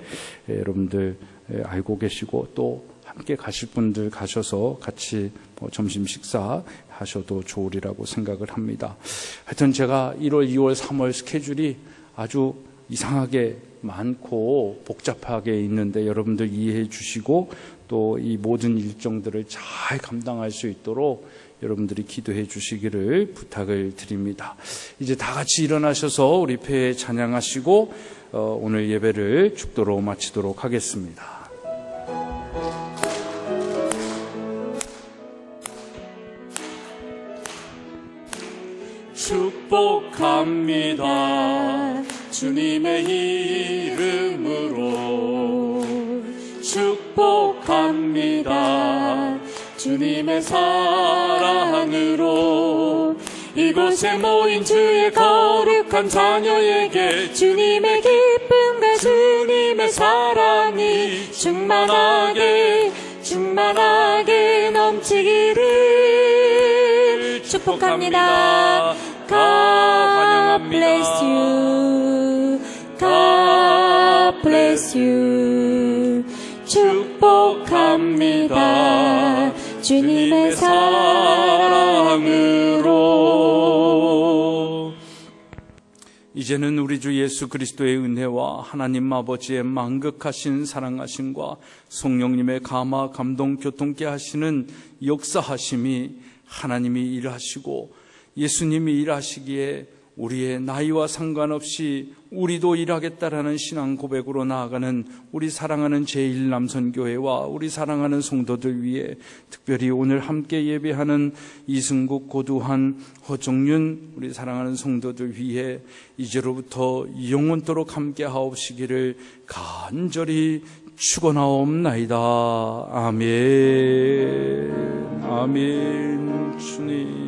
여러분들 알고 계시고 또 함께 가실 분들 가셔서 같이 점심 식사 하셔도 좋으리라고 생각을 합니다. 하여튼 제가 1월, 2월, 3월 스케줄이 아주 이상하게 많고 복잡하게 있는데 여러분들 이해해 주시고 또 이 모든 일정들을 잘 감당할 수 있도록 여러분들이 기도해 주시기를 부탁을 드립니다. 이제 다 같이 일어나셔서 우리 폐에 찬양하시고 오늘 예배를 축도로 마치도록 하겠습니다. 축복합니다. 주님의 이름으로 축복합니다. 주님의 사랑으로 이곳에 모인 주의 거룩한 자녀에게 주님의 기쁨과 주님의 사랑이 충만하게 넘치기를 축복합니다. God bless you. God bless you. 축복합니다. 주님의 사랑으로. 이제는 우리 주 예수 그리스도의 은혜와 하나님 아버지의 만극하신 사랑하심과 성령님의 감화 감동 교통케 하시는 역사하심이 하나님이 일하시고 예수님이 일하시기에 우리의 나이와 상관없이 우리도 일하겠다라는 신앙 고백으로 나아가는 우리 사랑하는 제1남선교회와 우리 사랑하는 성도들 위해 특별히 오늘 함께 예배하는 이승국, 고두한, 허정윤 우리 사랑하는 성도들 위해 이제로부터 영원토록 함께 하옵시기를 간절히 축원하옵나이다. 아멘. 아멘. 주님.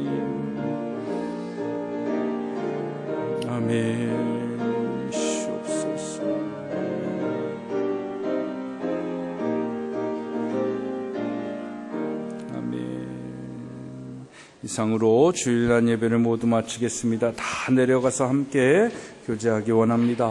아멘. 시옵소서. 아멘. 이상으로 주일날 예배를 모두 마치겠습니다. 다 내려가서 함께 교제하기 원합니다.